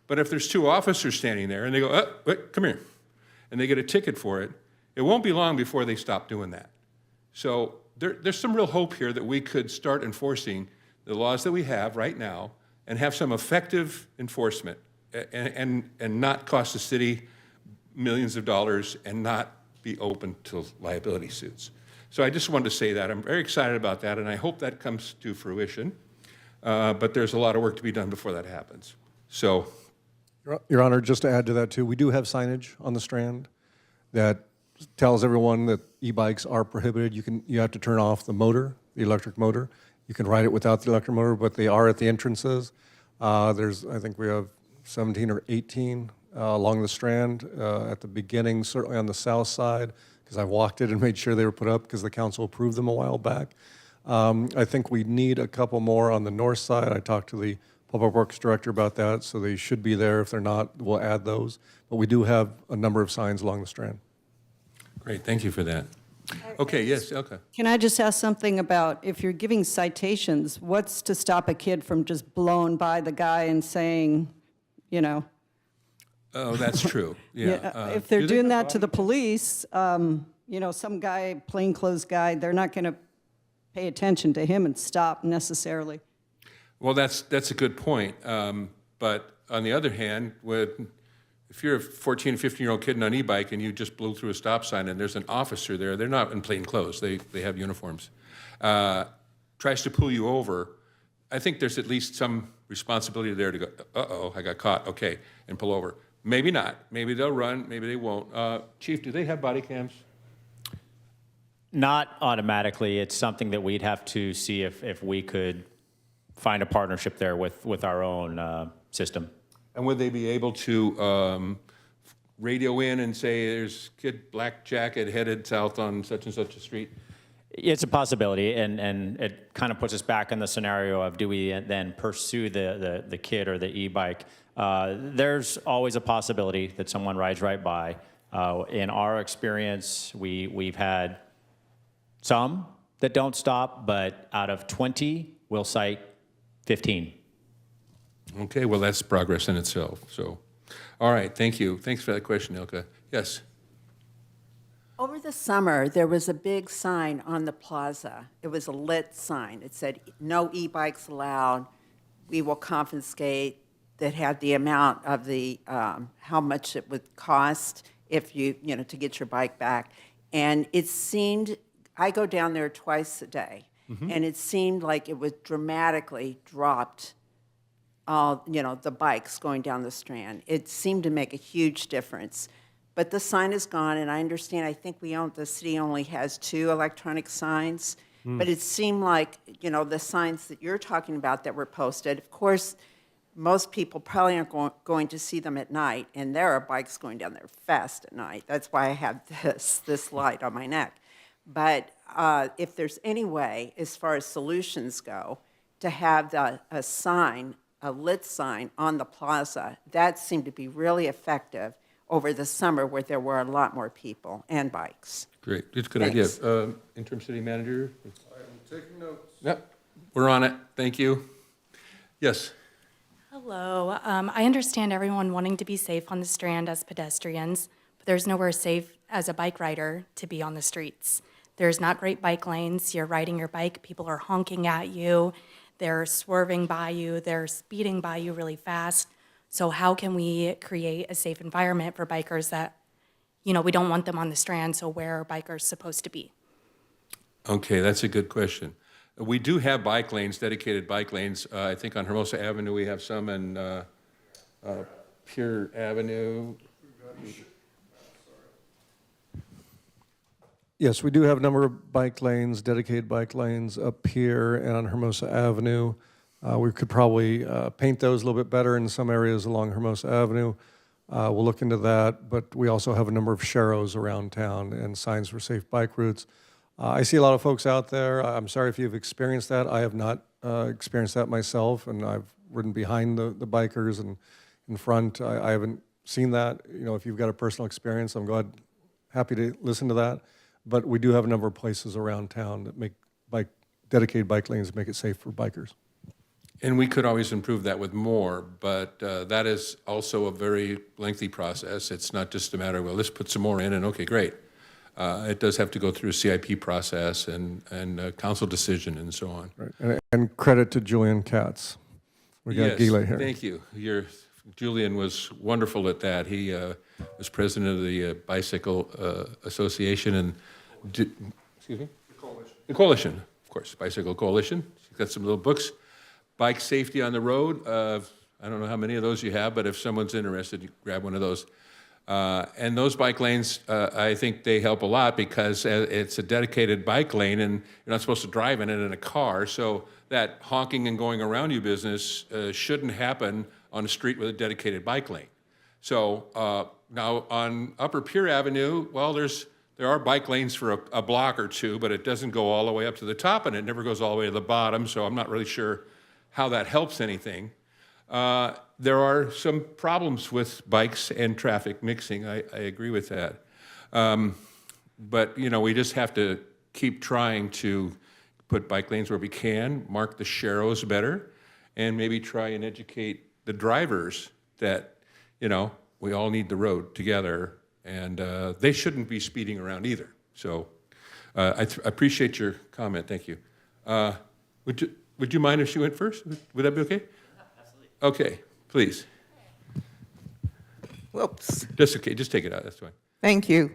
But if there's two officers standing there and they go, wait, come here, and they get a ticket for it, it won't be long before they stop doing that. So there's some real hope here that we could start enforcing the laws that we have right now and have some effective enforcement and not cost the city millions of dollars and not be open to liability suits. So I just wanted to say that. I'm very excited about that, and I hope that comes to fruition. But there's a lot of work to be done before that happens. So, Your Honor, just to add to that too, we do have signage on the Strand that tells everyone that e-bikes are prohibited. You have to turn off the motor, the electric motor. You can ride it without the electric motor, but they are at the entrances. I think we have 17 or 18 along the Strand at the beginning, certainly on the south side, because I walked it and made sure they were put up because the council approved them a while back. I think we need a couple more on the north side. I talked to the Public Works Director about that, so they should be there. If they're not, we'll add those. But we do have a number of signs along the Strand. great, thank you for that. Okay, yes, Elka. Can I just ask something about, if you're giving citations, what's to stop a kid from just blowing by the guy and saying, you know? Oh, that's true, yeah. If they're do they doing have that to the police, you know, some guy, plainclothes guy, they're not going to pay attention to him and stop necessarily. Well, that's a good point. But on the other hand, if you're a 14, 15-year-old kid on an e-bike and you just blew through a stop sign and there's an officer there, they're not in plain clothes, they have uniforms, tries to pull you over, I think there's at least some responsibility there to go, uh-oh, I got caught, okay, and pull over. Maybe not. Maybe they'll run, maybe they won't. Chief, do they have body cams? Not automatically. It's something that we'd have to see if we could find a partnership there with our own system. And would they be able to radio in and say, there's kid black jacket headed south on such and such a street? It's a possibility, and it kind of puts us back in the scenario of do we then pursue the kid or the e-bike? There's always a possibility that someone rides right by. In our experience, we've had some that don't stop, but out of 20, we'll cite 15. Okay, well, that's progress in itself. So, all right, thank you. Thanks for that question, Ilka. Yes. Over the summer, there was a big sign on the plaza. It was a lit sign. It said, "No e-bikes allowed. We will confiscate." That had the amount of the how much it would cost if you to get your bike back. And it seemed, I go down there twice a day, and it seemed like it was dramatically dropped. The bikes going down the Strand. It seemed to make a huge difference. But the sign is gone, and I understand, I think the city only has 2 electronic signs. But it seemed like, the signs that you're talking about that were posted, of course, most people probably aren't going to see them at night, and there are bikes going down there fast at night. That's why I have this light on my neck. But if there's any way, as far as solutions go, to have a lit sign on the plaza, that seemed to be really effective over the summer where there were a lot more people and bikes. Great, it's a good idea. Interim city manager? I am taking notes. Yep, we're on it. Thank you. Yes. Hello. I understand everyone wanting to be safe on the Strand as pedestrians, but there's nowhere safe as a bike rider to be on the streets. There's not great bike lanes. You're riding your bike, people are honking at you, they're swerving by you, they're speeding by you really fast. So how can we create a safe environment for bikers that, we don't want them on the Strand, so where are bikers supposed to be? Okay, that's a good question. We do have bike lanes, dedicated bike lanes. I think on Hermosa Avenue, we have some, and Pure Avenue. Yes, we do have a number of bike lanes, dedicated bike lanes up here and on Hermosa Avenue. We could probably paint those a little bit better in some areas along Hermosa Avenue. We'll look into that, but we also have a number of sharrows around town and signs for safe bike routes. I see a lot of folks out there. I'm sorry if you've experienced that. I have not experienced that myself, and I've ridden behind the bikers and in front. I haven't seen that. You know, if you've got a personal experience, I'm happy to listen to that. But we do have a number of places around town that make dedicated bike lanes to make it safe for bikers. And we could always improve that with more, but that is also a very lengthy process. It's not just a matter of, well, let's put some more in and okay, great. It does have to go through a CIP process and a council decision and so on. Right. And credit to Julian Katz. We got Gila here. Thank you. Julian was wonderful at that. He was president of the Bicycle Association and excuse me? The Coalition, of course, Bicycle Coalition. He's got some little books. Bike safety on the road. I don't know how many of those you have, but if someone's interested, you grab one of those. And those bike lanes, I think they help a lot because it's a dedicated bike lane and you're not supposed to drive in it in a car. So that honking and going around you business shouldn't happen on a street with a dedicated bike lane. So now on Upper Pier Avenue, well, there are bike lanes for a block or two, but it doesn't go all the way up to the top and it never goes all the way to the bottom. So I'm not really sure how that helps anything. There are some problems with bikes and traffic mixing. I agree with that. But, you know, we just have to keep trying to put bike lanes where we can, mark the sharrows better, and maybe try and educate the drivers that, you know, we all need the road together, and they shouldn't be speeding around either. So I appreciate your comment. Thank you. Would you mind if she went first? Would that be okay? Absolutely. Okay, please. Whoops. Just okay, just take it out, that's fine. Thank you.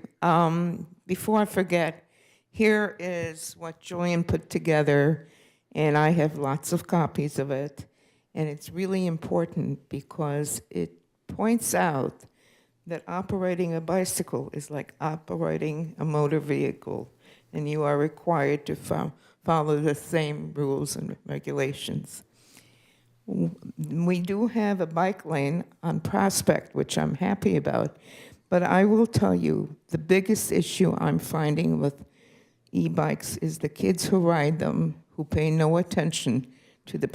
Before I forget, here is what Julian put together, and I have lots of copies of it. And it's really important because it points out that operating a bicycle is like operating a motor vehicle, and you are required to follow the same rules and regulations. We do have a bike lane on Prospect, which I'm happy about, but I will tell you the biggest issue I'm finding with e-bikes is the kids who ride them who pay no attention to the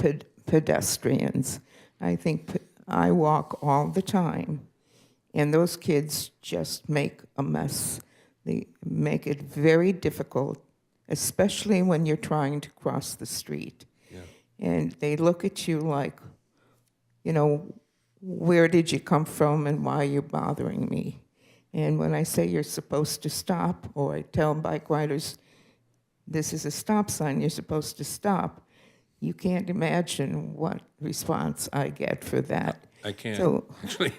pedestrians. I think I walk all the time, and those kids just make a mess. They make it very difficult, especially when you're trying to cross the street. Yeah. And they look at you like, you know, where did you come from and why are you bothering me? And when I say you're supposed to stop, or I tell bike riders, this is a stop sign, you're supposed to stop, you can't imagine what response I get for that. I can't, so, actually.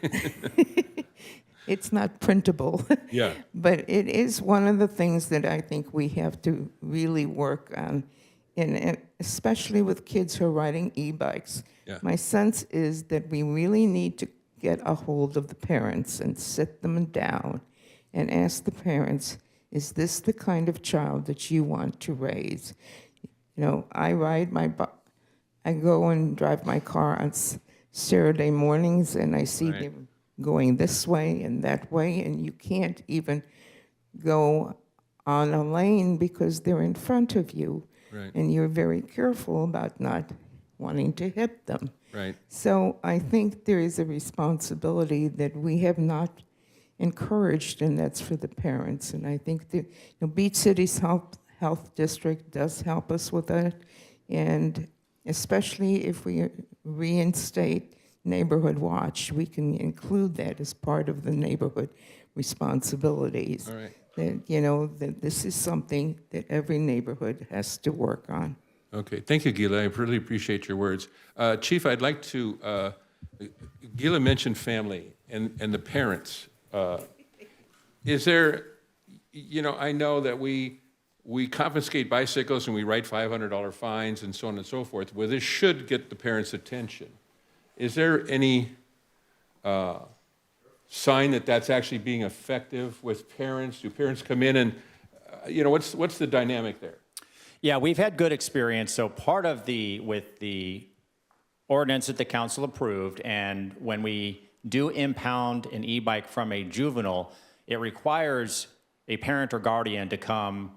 It's not printable. Yeah. But it is one of the things that I think we have to really work on, and especially with kids who are riding e-bikes. Yeah. My sense is that we really need to get a hold of the parents and sit them down and ask the parents, is this the kind of child that you want to raise? You know, I go and drive my car on Saturday mornings, and I see them going this way and that way, and you can't even go on a lane because they're in front of you. Right. And you're very careful about not wanting to hit them. Right. So I think there is a responsibility that we have not encouraged, and that's for the parents. And I think the Beach City's Health District does help us with that, and especially if we reinstate Neighborhood Watch, we can include that as part of the neighborhood responsibilities. All right. That, you know, that this is something that every neighborhood has to work on. Okay, thank you, Gila. I really appreciate your words. Chief, I'd like to, Gila mentioned family and the parents. Is there, you know, I know that we confiscate bicycles and we write $500 fines and so on and so forth. Well, this should get the parents' attention. Is there any sign that that's actually being effective with parents? Do parents come in and, what's the dynamic there? Yeah, we've had good experience. So part of with the ordinance that the council approved, and when we do impound an e-bike from a juvenile, it requires a parent or guardian to come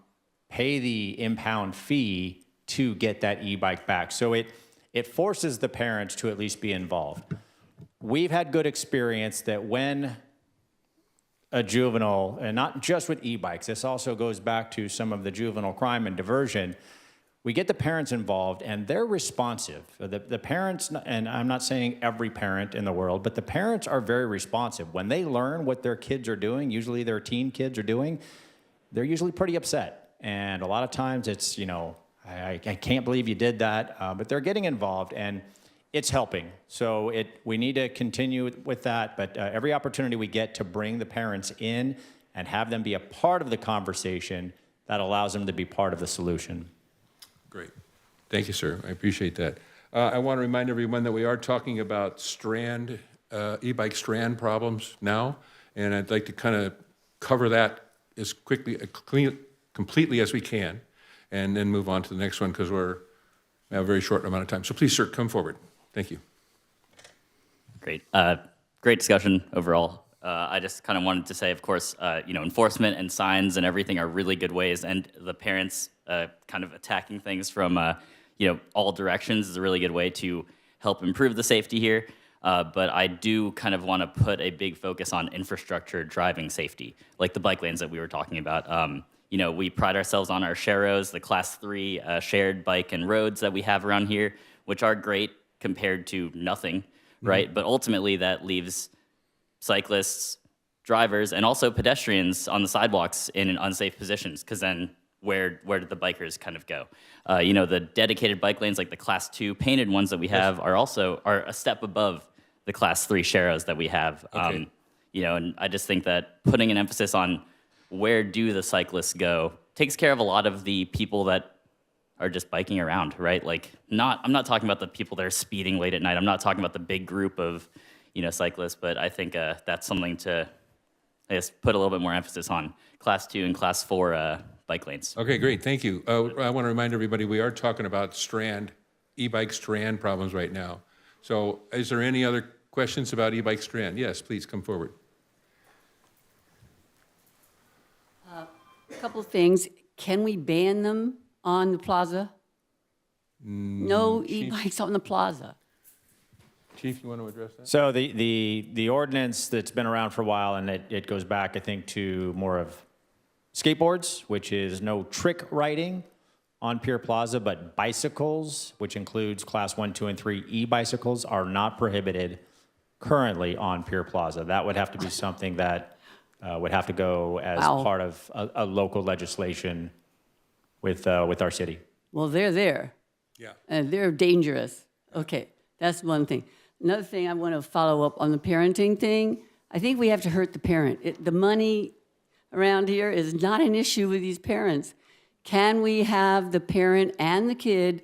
pay the impound fee to get that e-bike back. So it forces the parents to at least be involved. We've had good experience that when a juvenile, and not just with e-bikes, this also goes back to some of the juvenile crime and diversion, we get the parents involved and they're responsive. The parents, and I'm not saying every parent in the world, but the parents are very responsive. When they learn what their kids are doing, usually their teen kids are doing, they're usually pretty upset. And a lot of times it's, I can't believe you did that, but they're getting involved and it's helping. So we need to continue with that, but every opportunity we get to bring the parents in and have them be a part of the conversation, that allows them to be part of the solution. Great. Thank you, sir. I appreciate that. I want to remind everyone that we are talking about e-bike strand problems now, and I'd like to kind of cover that as completely as we can, and then move on to the next one because we have a very short amount of time. So please, sir, come forward. Thank you. Great. Great discussion overall. I just kind of wanted to say, of course, enforcement and signs and everything are really good ways, and the parents kind of attacking things from, all directions is a really good way to help improve the safety here. But I do kind of want to put a big focus on infrastructure driving safety, like the bike lanes that we were talking about. We pride ourselves on our SHAROs, the Class 3 shared bike and roads that we have around here, which are great compared to nothing, right? But ultimately that leaves cyclists, drivers, and also pedestrians on the sidewalks in unsafe positions, because then where did the bikers kind of go? The dedicated bike lanes, like the Class 2 painted ones that we have, are a step above the Class 3 SHAROs that we have. Okay. And I just think that putting an emphasis on where do the cyclists go takes care of a lot of the people that are just biking around, right? I'm not talking about the people that are speeding late at night. I'm not talking about the big group of, cyclists, but I think that's something to, I guess, put a little bit more emphasis on Class 2 and Class 4 bike lanes. Okay, great. Thank you. I want to remind everybody we are talking about e-bike strand problems right now. So is there any other questions about e-bike strand? Yes, please come forward. A couple of things. Can we ban them on the plaza? No e-bikes on the plaza. Chief, you want to address that? So the ordinance that's been around for a while, and it goes back, I think, to more of skateboards, which is no trick riding on Pier Plaza, but bicycles, which includes Class 1, 2, and 3 e-bicycles, are not prohibited currently on Pier Plaza. That would have to be something that would have to go as part of a local legislation with our city. Well, they're there. Yeah. And they're dangerous. Okay, that's one thing. Another thing I want to follow up on the parenting thing. I think we have to hurt the parent. The money around here is not an issue with these parents. Can we have the parent and the kid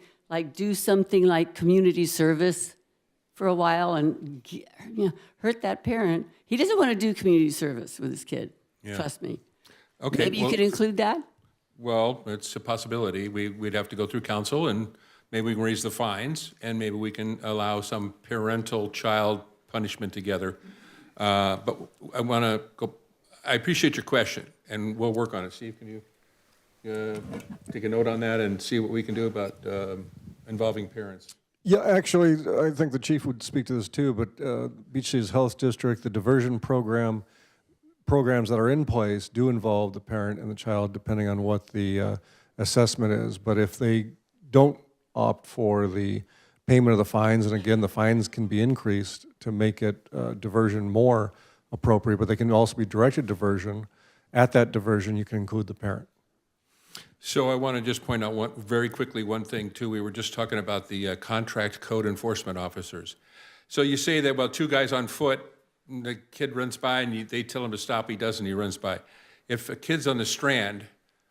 do something like community service for a while and hurt that parent? He doesn't want to do community service with his kid. Yeah. Trust me. Okay. Maybe you could include that. Well, it's a possibility. We'd have to go through council, and maybe we can raise the fines, and maybe we can allow some parental-child punishment together. But I want to go. I appreciate your question, and we'll work on it. Steve, can you take a note on that and see what we can do about involving parents? Yeah, actually, I think the chief would speak to this too, but Beach Cities Health District, the diversion programs that are in place do involve the parent and the child, depending on what the assessment is. But if they don't opt for the payment of the fines, and again, the fines can be increased to make it diversion more appropriate, but they can also be directed diversion. At that diversion, you can include the parent. So I want to just point out very quickly one thing, too. We were just talking about the contract code enforcement officers. So you say that, well, two guys on foot, the kid runs by and they tell him to stop, he doesn't, he runs by. If a kid's on the Strand,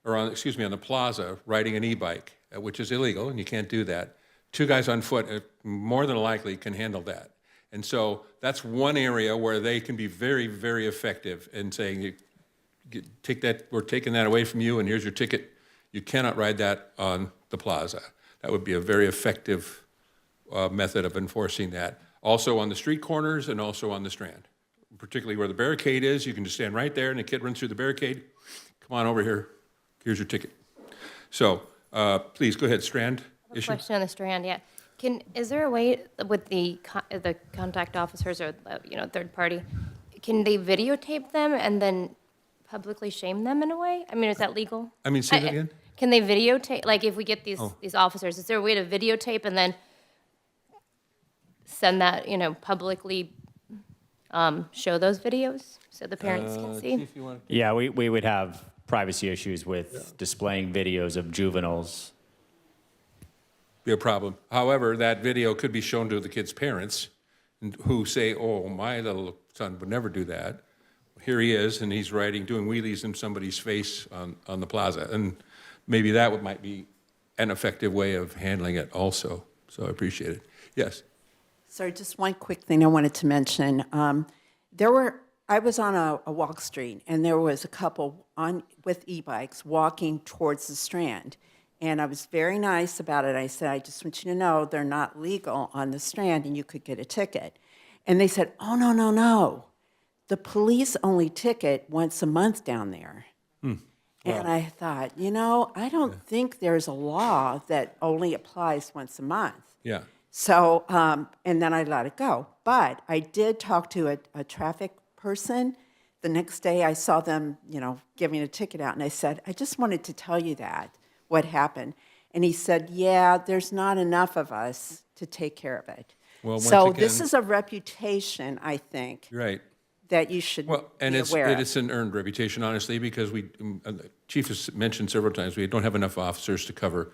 or on the plaza, riding an e-bike, which is illegal and you can't do that, two guys on foot more than likely can handle that. And so that's one area where they can be very, very effective in saying, take that, we're taking that away from you, and here's your ticket. You cannot ride that on the plaza. That would be a very effective method of enforcing that. Also on the street corners and also on the Strand, particularly where the barricade is. You can just stand right there, and the kid runs through the barricade. Come on over here. Here's your ticket. So please go ahead, Strand issue. Question on the Strand, yeah. Is there a way with the contact officers or third party, can they videotape them and then publicly shame them in a way? I mean, is that legal? I mean, say that again? Can they videotape, like if we get these officers, is there a way to videotape and then send that, publicly show those videos so the parents can see? Yeah, we would have privacy issues with displaying videos of juveniles. Be a problem. However, that video could be shown to the kid's parents who say, oh, my little son would never do that. Here he is, and he's doing wheelies in somebody's face on the plaza. And maybe that might be an effective way of handling it also. So I appreciate it. Yes? Sorry, just one quick thing I wanted to mention. I was on a walk street, and there was a couple with e-bikes walking towards the Strand. And I was very nice about it. I said, I just want you to know they're not legal on the Strand, and you could get a ticket. And they said, oh, no, no, no. The police only ticket once a month down there. And I thought, I don't think there's a law that only applies once a month. Yeah. So, and then I let it go. But I did talk to a traffic person. The next day I saw them, giving a ticket out, and I said, I just wanted to tell you what happened. And he said, yeah, there's not enough of us to take care of it. Well, once so again, this is a reputation, I think, right. that you should Well, and be aware of. it's an earned reputation, honestly, because the chief has mentioned several times, we don't have enough officers to cover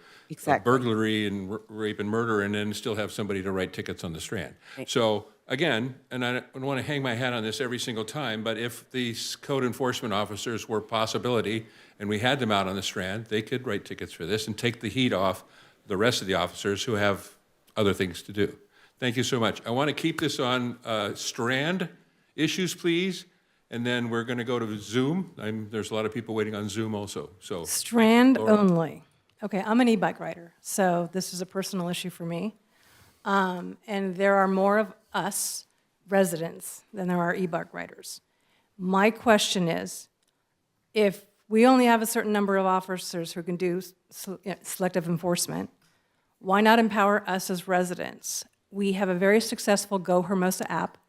burglary and rape and murder, and then still have somebody to write tickets on the Strand. Right. So again, and I don't want to hang my hat on this every single time, but if these code enforcement officers were a possibility, and we had them out on the Strand, they could write tickets for this and take the heat off the rest of the officers who have other things to do. Thank you so much. I want to keep this on Strand issues, please, and then we're going to go to Zoom. There's a lot of people waiting on Zoom also. So Strand Laura. only. Okay, I'm an e-bike rider, so this is a personal issue for me. And there are more of us residents than there are e-bike riders. My question is, if we only have a certain number of officers who can do selective enforcement, why not empower us as residents? We have a very successful Go Hermosa app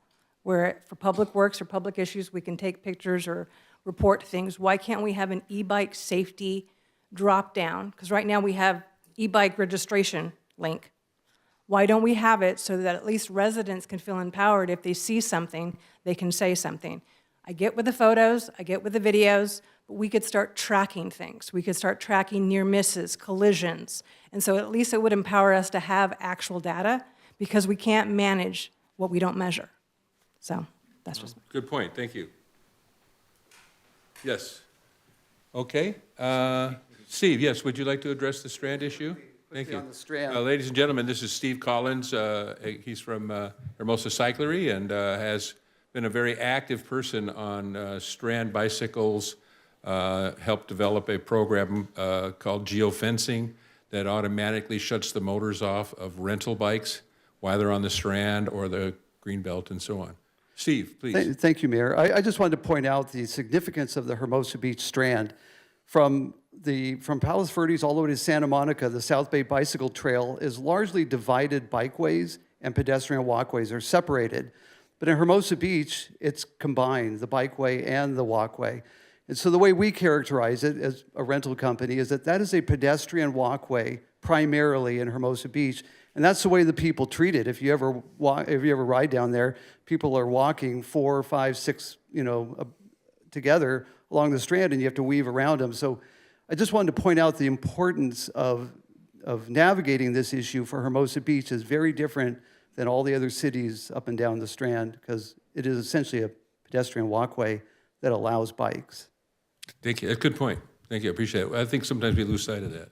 where for public works or public issues, we can take pictures or report things. Why can't we have an e-bike safety drop-down? Because right now we have e-bike registration link. Why don't we have it so that at least residents can feel empowered if they see something, they can say something? I get with the photos, I get with the videos, but we could start tracking things. We could start tracking near misses, collisions. And so at least it would empower us to have actual data because we can't manage what we don't measure. So that's just Good point. Thank you. Yes. Okay. Steve, yes, would you like to address the Strand issue? Thank you. On the Strand. Ladies and gentlemen, this is Steve Collins. He's from Hermosa Cyclery and has been a very active person on Strand bicycles, helped develop a program called geofencing that automatically shuts the motors off of rental bikes while they're on the Strand or the Greenbelt and so on. Steve, please. Thank you, Mayor. I just wanted to point out the significance of the Hermosa Beach Strand. From Palos Verdes all the way to Santa Monica, the South Bay Bicycle Trail is largely divided bikeways and pedestrian walkways are separated. But in Hermosa Beach, it's combined, the bikeway and the walkway. And so the way we characterize it as a rental company is that is a pedestrian walkway primarily in Hermosa Beach. And that's the way the people treat it. If you ever ride down there, people are walking 4, 5, 6, together along the Strand, and you have to weave around them. So I just wanted to point out the importance of navigating this issue for Hermosa Beach is very different than all the other cities up and down the Strand, because it is essentially a pedestrian walkway that allows bikes. Thank you. That's a good point. Thank you. I appreciate it. I think sometimes we lose sight of that.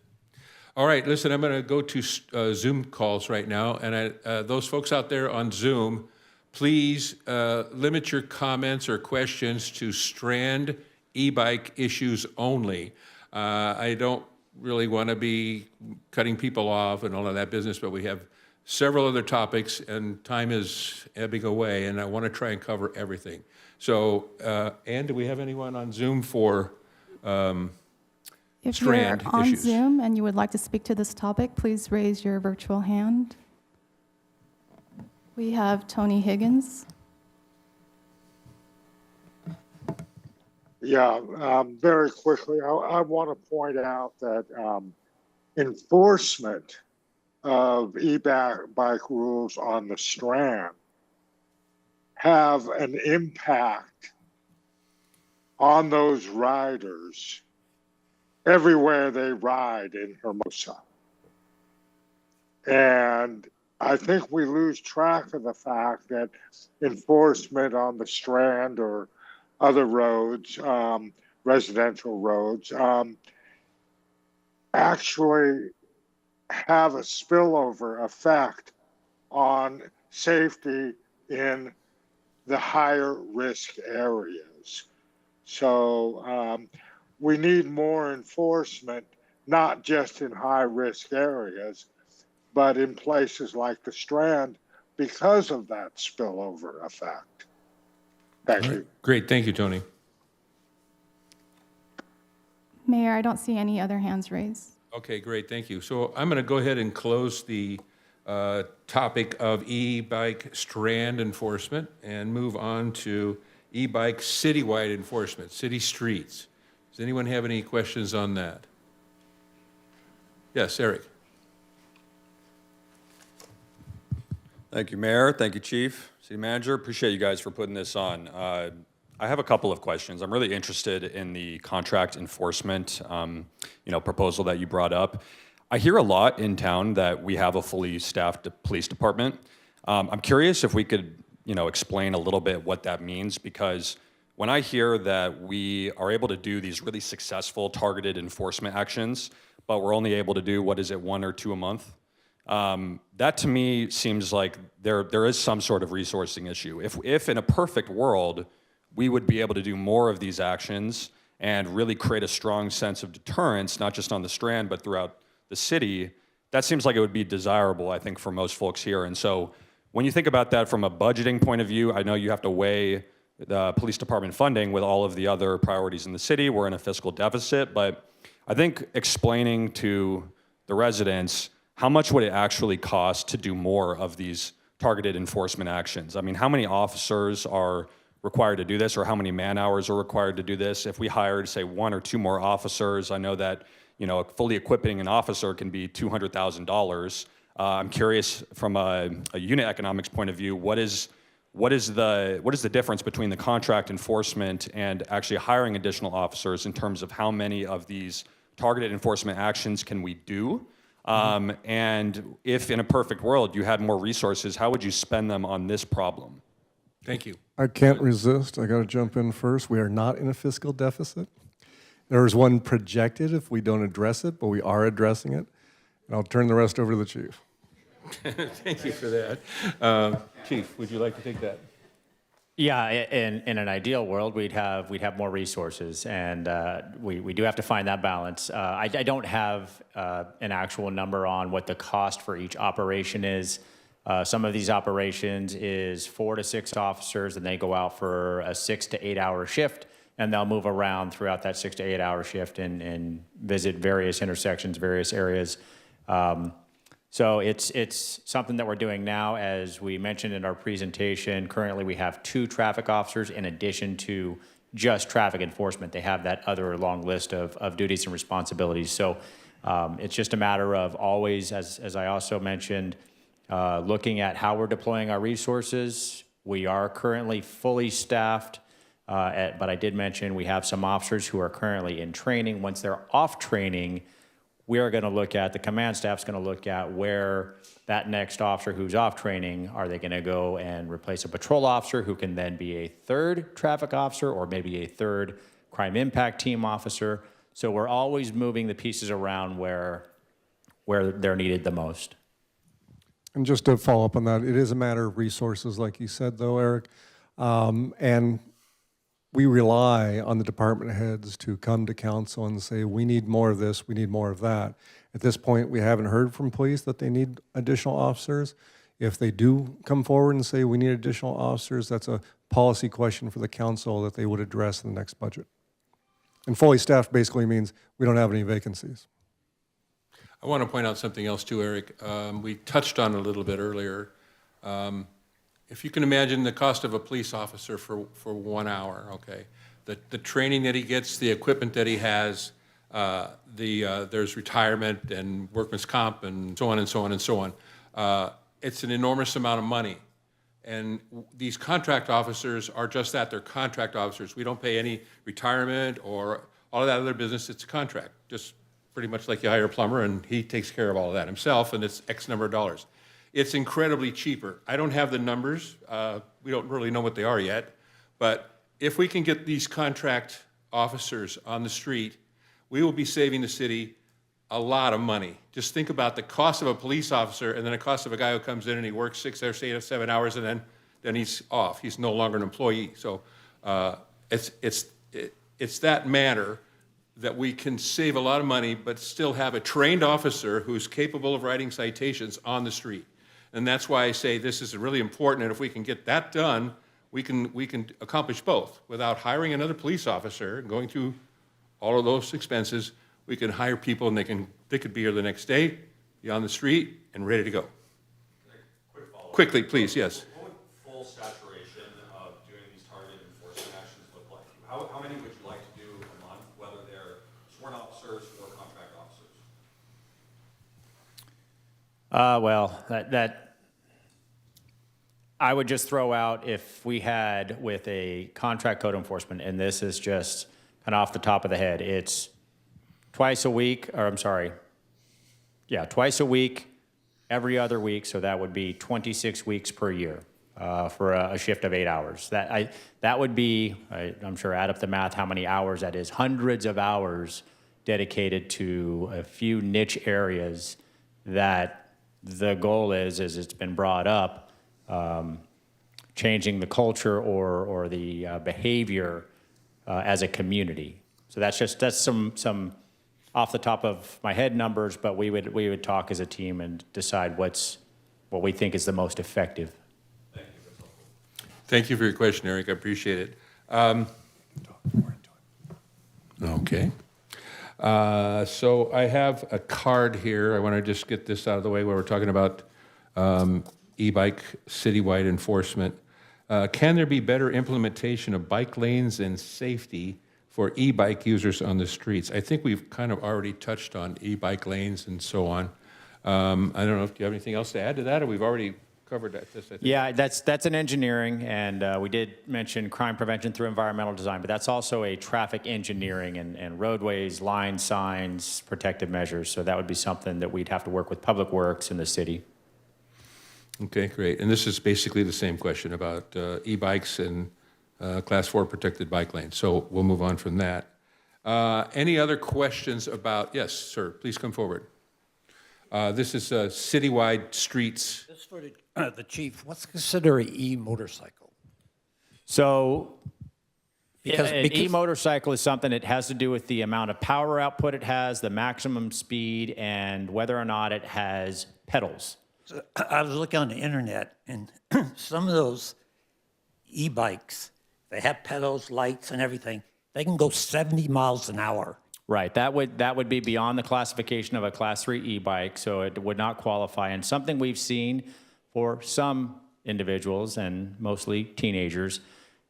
All right, listen, I'm going to go to Zoom calls right now. And those folks out there on Zoom, please limit your comments or questions to Strand e-bike issues only. I don't really want to be cutting people off and all of that business, but we have several other topics, and time is ebbing away, and I want to try and cover everything. So, Ann, do we have anyone on Zoom for If strand you're on issues? Zoom and you would like to speak to this topic, please raise your virtual hand. We have Tony Higgins. Yeah, very quickly, I want to point out that enforcement of e-bike rules on the Strand have an impact on those riders everywhere they ride in Hermosa. And I think we lose track of the fact that enforcement on the Strand or other roads, residential roads, actually have a spillover effect on safety in the higher risk areas. So we need more enforcement, not just in high risk areas, but in places like the Strand because of that spillover effect. Thank you. Great, thank you, Tony. Mayor, I don't see any other hands raised. Okay, great, thank you. So I'm going to go ahead and close the topic of e-bike strand enforcement and move on to e-bike citywide enforcement, city streets. Does anyone have any questions on that? Yes, Eric. Thank you, Mayor. Thank you, Chief. City Manager, appreciate you guys for putting this on. I have a couple of questions. I'm really interested in the contract enforcement, proposal that you brought up. I hear a lot in town that we have a fully staffed police department. I'm curious if we could, explain a little bit what that means, because when I hear that we are able to do these really successful targeted enforcement actions, but we're only able to do, 1 or 2 a month, that to me seems like there is some sort of resourcing issue. If in a perfect world, we would be able to do more of these actions and really create a strong sense of deterrence, not just on the Strand, but throughout the city, that seems like it would be desirable, I think, for most folks here. And so when you think about that from a budgeting point of view, I know you have to weigh the police department funding with all of the other priorities in the city. We're in a fiscal deficit, but I think explaining to the residents how much would it actually cost to do more of these targeted enforcement actions? I mean, how many officers are required to do this, or how many man-hours are required to do this? If we hired, say, 1 or 2 more officers, I know that fully equipping an officer can be $200,000. I'm curious from a unit economics point of view, what is the difference between the contract enforcement and actually hiring additional officers in terms of how many of these targeted enforcement actions can we do? And if in a perfect world you had more resources, how would you spend them on this problem? Thank you. I can't resist. I got to jump in first. We are not in a fiscal deficit. There is one projected if we don't address it, but we are addressing it. And I'll turn the rest over to the chief. Thank you for that. Chief, would you like to take that? Yeah, in an ideal world, we'd have more resources, and we do have to find that balance. I don't have an actual number on what the cost for each operation is. Some of these operations is 4 to 6 officers, and they go out for a 6 to 8 hour shift, and they'll move around throughout that 6 to 8 hour shift and visit various intersections, various areas. So it's something that we're doing now. As we mentioned in our presentation, currently we have 2 traffic officers in addition to just traffic enforcement. They have that other long list of duties and responsibilities. So it's just a matter of always, as I also mentioned, looking at how we're deploying our resources. We are currently fully staffed, but I did mention we have some officers who are currently in training. Once they're off training, we are going to look at, the command staff's going to look at where that next officer who's off training, are they going to go and replace a patrol officer who can then be a 3rd traffic officer or maybe a 3rd crime impact team officer. So we're always moving the pieces around where they're needed the most. And just to follow up on that, it is a matter of resources, like you said, though, Eric. And we rely on the department heads to come to council and say, we need more of this, we need more of that. At this point, we haven't heard from police that they need additional officers. If they do come forward and say we need additional officers, that's a policy question for the council that they would address in the next budget. And fully staffed basically means we don't have any vacancies. I want to point out something else too, Eric. We touched on it a little bit earlier. If you can imagine the cost of a police officer for 1 hour, okay, the training that he gets, the equipment that he has, there's retirement and workman's comp and so on and so on and so on. It's an enormous amount of money. And these contract officers are just that, they're contract officers. We don't pay any retirement or all of that other business, it's a contract. Just pretty much like you hire a plumber and he takes care of all of that himself and it's X number of dollars. It's incredibly cheaper. I don't have the numbers. We don't really know what they are yet. But if we can get these contract officers on the street, we will be saving the city a lot of money. Just think about the cost of a police officer and then the cost of a guy who comes in and he works 6 or 8 or 7 hours and then he's off. He's no longer an employee. So it's that matter that we can save a lot of money but still have a trained officer who's capable of writing citations on the street. And that's why I say this is really important, and if we can get that done, we can accomplish both. Without hiring another police officer and going through all of those expenses, we can hire people and they could be here the next day, be on the street, and ready to go. Quick follow-up. Quickly, please, yes. What would full saturation of doing these targeted enforcement actions look like? How many would you like to do a month, whether they're sworn officers or contract officers? Well, that I would just throw out if we had with a contract code enforcement, and this is just kind of off the top of the head, it's twice a week, twice a week, every other week, so that would be 26 weeks per year for a shift of 8 hours. That would be, I'm sure add up the math, how many hours that is, hundreds of hours dedicated to a few niche areas that the goal is it's been brought up, changing the culture or the behavior as a community. So that's some off the top of my head numbers, but we would talk as a team and decide what we think is the most effective. Thank you for your question, Eric. I appreciate it. Okay. So I have a card here. I want to just get this out of the way where we're talking about e-bike citywide enforcement. Can there be better implementation of bike lanes and safety for e-bike users on the streets? I think we've kind of already touched on e-bike lanes and so on. I don't know if you have anything else to add to that, or we've already covered that. I think. Yeah, that's an engineering, and we did mention crime prevention through environmental design, but that's also a traffic engineering and roadways, line signs, protective measures. So that would be something that we'd have to work with Public Works in the city. Okay, great. And this is basically the same question about e-bikes and Class 4 protected bike lanes. So we'll move on from that. Any other questions about, yes, sir, please come forward. This is citywide streets. This is for the chief. What's considered an e-motorcycle? So Because an e-motorcycle is something that has to do with the amount of power output it has, the maximum speed, and whether or not it has pedals. So I was looking on the internet, and some of those e-bikes, they have pedals, lights, and everything. They can go 70 miles an hour. Right, that would be beyond the classification of a Class 3 e-bike, so it would not qualify. And something we've seen for some individuals, and mostly teenagers,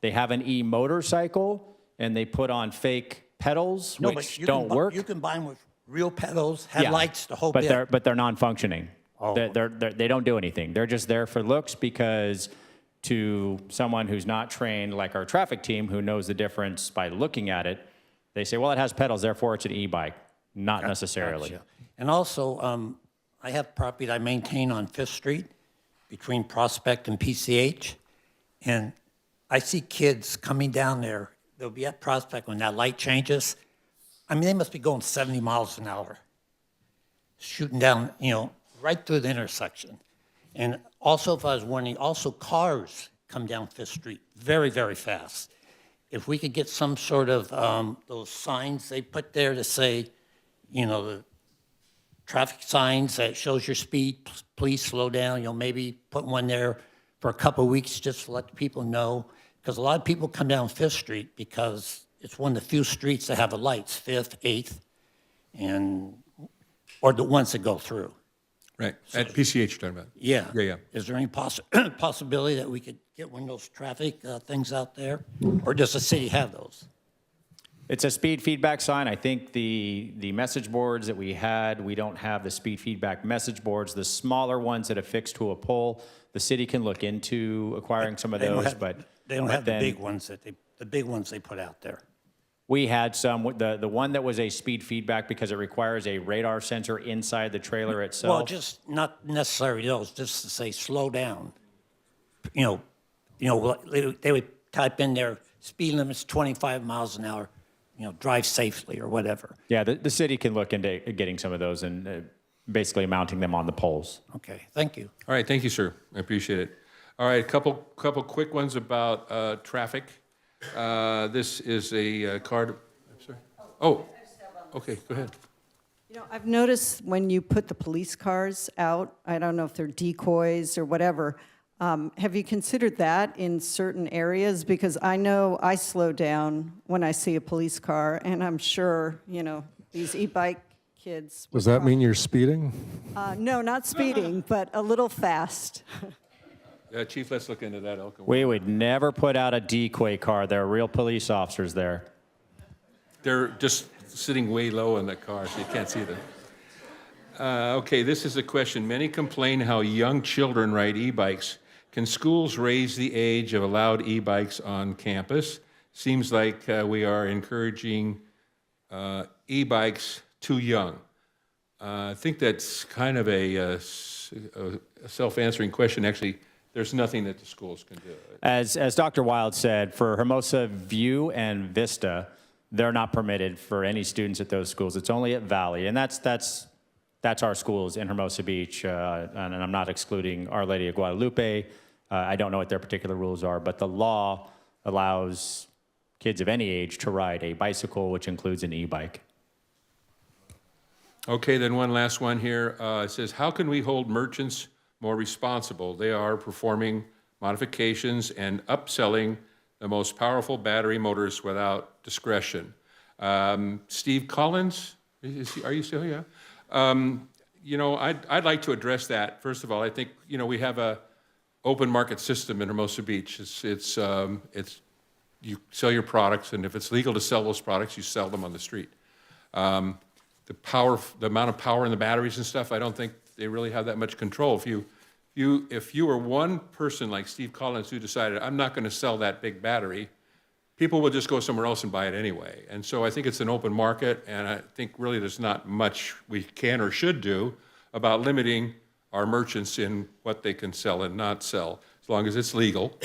they have an e-motorcycle, and they put on fake pedals, which don't work. You can buy them with real pedals, headlights, the whole bit. But they're non-functioning. Oh. They don't do anything. They're just there for looks, because to someone who's not trained, like our traffic team, who knows the difference by looking at it, they say, well, it has pedals, therefore it's an e-bike. Not necessarily. Gotcha. And also, I have property that I maintain on 5th Street between Prospect and PCH. And I see kids coming down there. They'll be at Prospect when that light changes. I mean, they must be going 70 miles an hour, shooting down, right through the intersection. And also, if I was warning, also cars come down 5th Street very, very fast. if we could get some sort of, those signs they put there to say, the traffic signs that shows your speed, please slow down, maybe put one there for a couple of weeks just to let people know. Because a lot of people come down Fifth Street because it's one of the few streets that have the lights, Fifth, Eighth, or the ones that go through. Right, at PCH you're talking about? Yeah. Yeah. Is there any possibility that we could get one of those traffic things out there? Or does the city have those? It's a speed feedback sign. I think the message boards that we had, we don't have the speed feedback message boards. The smaller ones that are fixed to a pole, the city can look into acquiring some of those, but They don't have the big ones they put out there. we had some. The one that was a speed feedback because it requires a radar sensor inside the trailer itself. Well, just not necessarily those, just to say slow down. They would type in their speed limit's 25 miles an hour, drive safely or whatever. Yeah, the city can look into getting some of those and basically mounting them on the poles. Okay, thank you. All right, thank you, sir. I appreciate it. All right, a couple quick ones about traffic. This is a card. I'm sorry. Oh, okay, go ahead. I've noticed when you put the police cars out, I don't know if they're decoys or whatever, have you considered that in certain areas? Because I know I slow down when I see a police car, and I'm sure, these e-bike kids. Does that mean you're speeding? No, not speeding, but a little fast. Chief, let's look into that. We would never put out a decoy car. There are real police officers there. They're just sitting way low in the car, so you can't see them. Okay, this is a question. Many complain how young children ride e-bikes. Can schools raise the age of allowed e-bikes on campus? Seems like we are encouraging e-bikes too young. I think that's kind of a self-answering question. Actually, there's nothing that the schools can do. As Dr. Wild said, for Hermosa View and Vista, they're not permitted for any students at those schools. It's only at Valley, and that's our schools in Hermosa Beach, and I'm not excluding Our Lady of Guadalupe. I don't know what their particular rules are, but the law allows kids of any age to ride a bicycle, which includes an e-bike. Okay, then one last one here. It says, how can we hold merchants more responsible? They are performing modifications and upselling the most powerful battery motors without discretion. Steve Collins, are you still here? I'd like to address that. First of all, I think, we have a open market system in Hermosa Beach. It's you sell your products, and if it's legal to sell those products, you sell them on the street. The amount of power in the batteries and stuff, I don't think they really have that much control. If you were one person like Steve Collins who decided, I'm not going to sell that big battery, people will just go somewhere else and buy it anyway. And so I think it's an open market, and I think really there's not much we can or should do about limiting our merchants in what they can sell and not sell, as long as it's legal.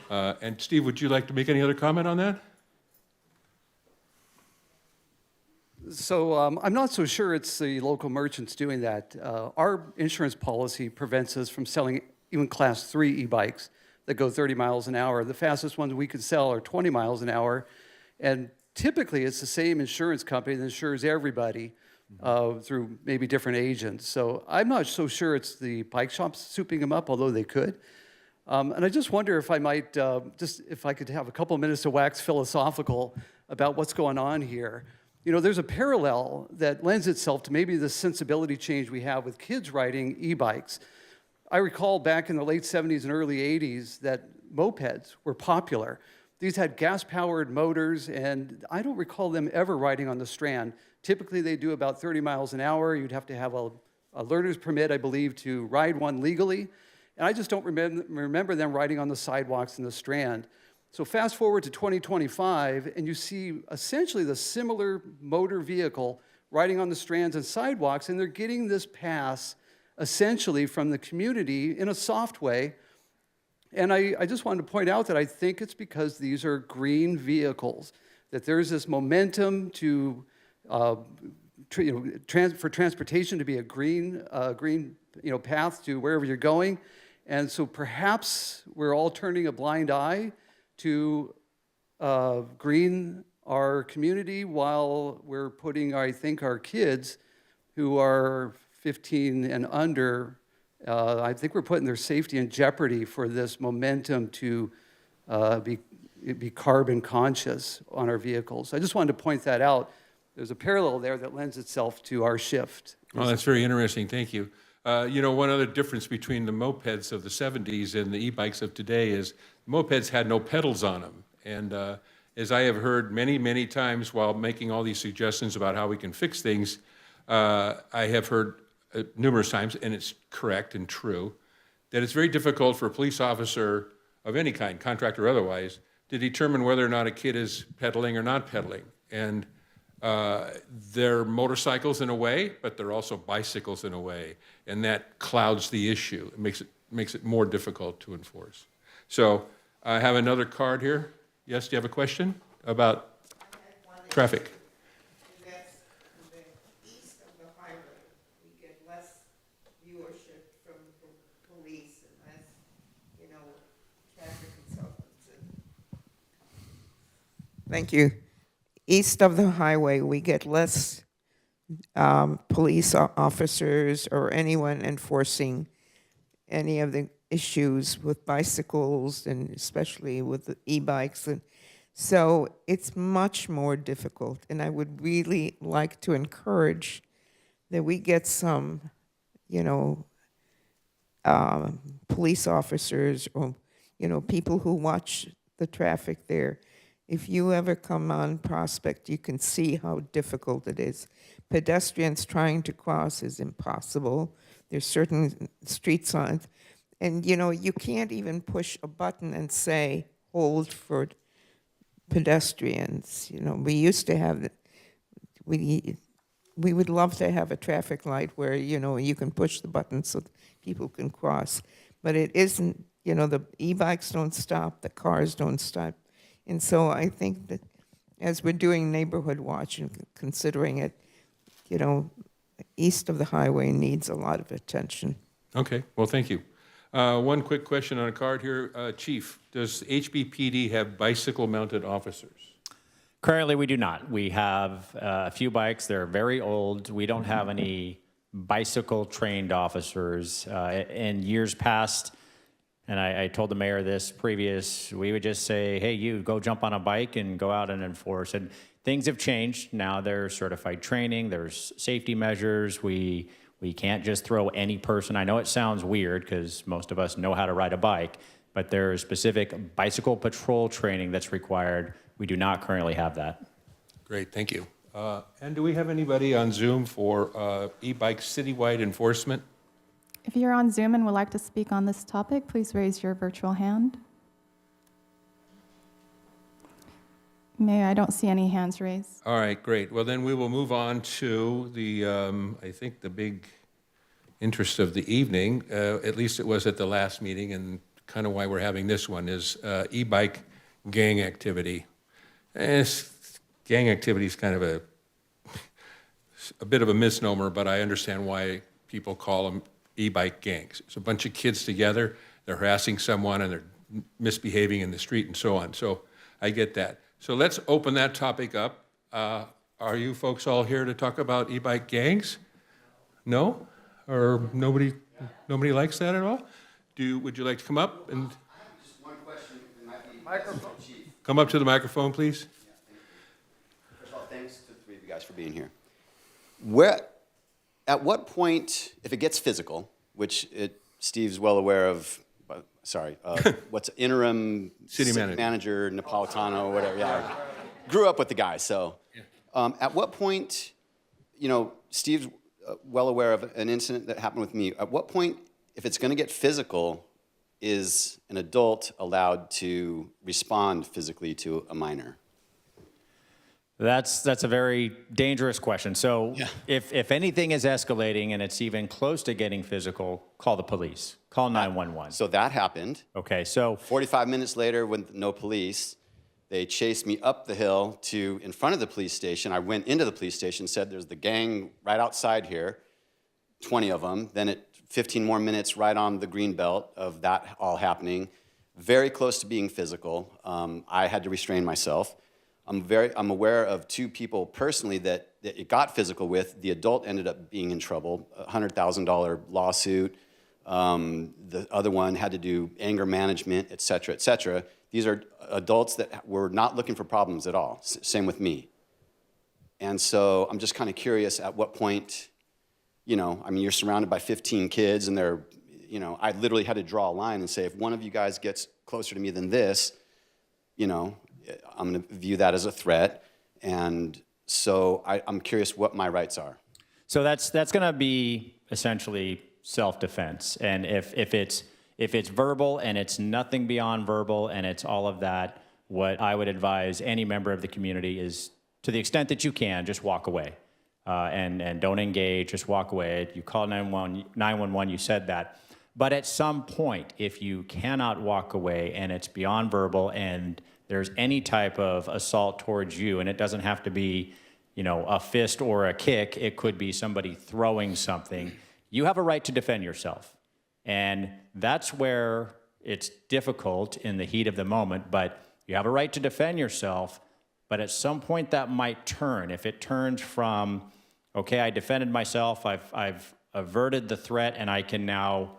And Steve, would you like to make any other comment on that? So I'm not so sure it's the local merchants doing that. Our insurance policy prevents us from selling even Class 3 e-bikes that go 30 miles an hour. The fastest ones we can sell are 20 miles an hour. And typically, it's the same insurance company that insures everybody through maybe different agents. So I'm not so sure it's the bike shops souping them up, although they could. And I just wonder if I might, if I could have a couple of minutes to wax philosophical about what's going on here. There's a parallel that lends itself to maybe the sensibility change we have with kids riding e-bikes. I recall back in the late 70s and early 80s that mopeds were popular. These had gas-powered motors, and I don't recall them ever riding on the Strand. Typically, they do about 30 miles an hour. You'd have to have a learner's permit, I believe, to ride one legally. And I just don't remember them riding on the sidewalks in the Strand. So fast forward to 2025, and you see essentially the similar motor vehicle riding on the strands and sidewalks, and they're getting this pass essentially from the community in a soft way. And I just wanted to point out that I think it's because these are green vehicles, that there's this momentum to, for transportation to be a green path to wherever you're going. And so perhaps we're all turning a blind eye to green our community while we're putting, I think, our kids who are 15 and under, I think we're putting their safety in jeopardy for this momentum to be carbon conscious on our vehicles. I just wanted to point that out. There's a parallel there that lends itself to our shift. Well, that's very interesting. Thank you. You know, one other difference between the mopeds of the 70s and the e-bikes of today is mopeds had no pedals on them. And as I have heard many, many times while making all these suggestions about how we can fix things, I have heard numerous times, and it's correct and true, that it's very difficult for a police officer of any kind, contractor or otherwise, to determine whether or not a kid is pedaling or not pedaling. And they're motorcycles in a way, but they're also bicycles in a way, and that clouds the issue. It makes it more difficult to enforce. So I have another card here. Yes, do you have a question about traffic? East of the highway, we get less viewership from the police and less, traffic consultants. Thank you. East of the highway, we get less police officers or anyone enforcing any of the issues with bicycles and especially with the e-bikes. And so it's much more difficult. And I would really like to encourage that we get some, police officers or, people who watch the traffic there. If you ever come on Prospect, you can see how difficult it is. Pedestrians trying to cross is impossible. There's certain street signs. And, you can't even push a button and say, hold for pedestrians. We used to have, we would love to have a traffic light where, you can push the button so people can cross. But it isn't, the e-bikes don't stop, the cars don't stop. And so I think that as we're doing neighborhood watch and considering it, east of the highway needs a lot of attention. Okay, well, thank you. One quick question on a card here. Chief, does HBPD have bicycle-mounted officers? Currently, we do not. We have a few bikes. They're very old. We don't have any bicycle-trained officers. In years past, and I told the mayor this previous, we would just say, hey, you go jump on a bike and go out and enforce. And things have changed. Now there's certified training. There's safety measures. We can't just throw any person. I know it sounds weird because most of us know how to ride a bike, but there's specific bicycle patrol training that's required. We do not currently have that. Great, thank you. And do we have anybody on Zoom for e-bike citywide enforcement? If you're on Zoom and would like to speak on this topic, please raise your virtual hand. Mayor, I don't see any hands raised. All right, great. Well, then we will move on to the, I think, the big interest of the evening, at least it was at the last meeting, and kind of why we're having this one, is e-bike gang activity. Gang activity is kind of a bit of a misnomer, but I understand why people call them e-bike gangs. It's a bunch of kids together, they're harassing someone, and they're misbehaving in the street and so on. So I get that. So let's open that topic up. Are you folks all here to talk about e-bike gangs? No? Or nobody likes that at all? Would you like to come up and Just one question. It might be microphone. come up to the microphone, please? Yeah, thank you. First of all, thanks to the three of you guys for being here. At what point, if it gets physical, which Steve's well aware of, what's interim city manager Napolitano or whatever, yeah. Grew up with the guy, so. At what point, Steve's well aware of an incident that happened with me. At what point, if it's going to get physical, is an adult allowed to respond physically to a minor? That's a very dangerous question. So if anything is escalating and it's even close to getting physical, call the police. Call 911. So that happened. Okay, so 45 minutes later, with no police, they chased me up the hill to in front of the police station. I went into the police station, said there's the gang right outside here, 20 of them. Then 15 more minutes right on the green belt of that all happening. very close to being physical. I had to restrain myself. I'm aware of 2 people personally that it got physical with. The adult ended up being in trouble, a $100,000 lawsuit. The other one had to do anger management, et cetera, et cetera. These are adults that were not looking for problems at all. Same with me. And so I'm just kind of curious at what point, you know, I mean, you're surrounded by 15 kids and they're, you know, I literally had to draw a line and say, if one of you guys gets closer to me than this, you know, I'm going to view that as a threat. And so I'm curious what my rights are. So that's going to be essentially self-defense. And if it's verbal and it's nothing beyond verbal and it's all of that, what I would advise any member of the community is, to the extent that you can, just walk away and don't engage, just walk away. You call 911, you said that. But at some point, if you cannot walk away and it's beyond verbal and there's any type of assault towards you, and it doesn't have to be, you know, a fist or a kick, it could be somebody throwing something, you have a right to defend yourself. And that's where it's difficult in the heat of the moment, but you have a right to defend yourself. But at some point that might turn. If it turns from, okay, I defended myself, I've averted the threat, and I can now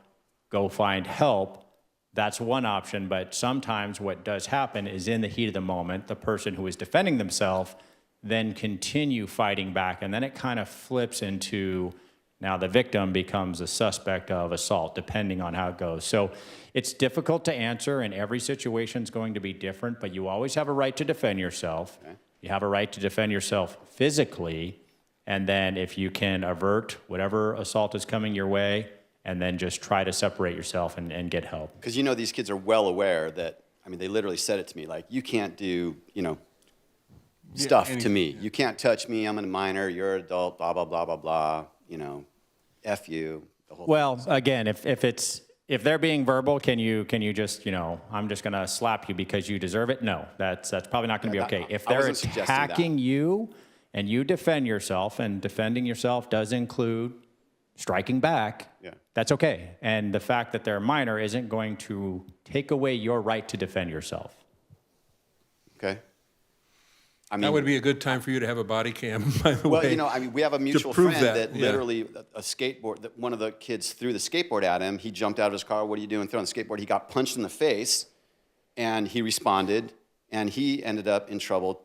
go find help, that's one option. But sometimes what does happen is, in the heat of the moment, the person who is defending themselves then continue fighting back, and then it kind of flips into, now the victim becomes a suspect of assault, depending on how it goes. So it's difficult to answer, and every situation is going to be different, but you always have a right to defend yourself. Okay. You have a right to defend yourself physically, and then if you can avert whatever assault is coming your way, and then just try to separate yourself and get help. Because you know these kids are well aware that, I mean, they literally said it to me, like, you can't do, you know, stuff to me. You can't touch me, I'm a minor, you're an adult, blah, blah, blah, blah, blah, you know, F you, the whole Well, thing. again, if they're being verbal, can you just, you know, I'm just gonna slap you because you deserve it? No, that's probably not gonna be okay. If they're attacking you and you defend yourself, and defending yourself does include striking back, that's okay. And the fact that they're a minor isn't going to take away your right to defend yourself. Okay. I mean, that would be a good time for you to have a body cam, by the way. Well, you know, I mean, we have a mutual friend that literally, a skateboard, that one of the kids threw the skateboard at him. He jumped out of his car, what are you doing, throwing the skateboard? He got punched in the face, and he responded, and he ended up in trouble,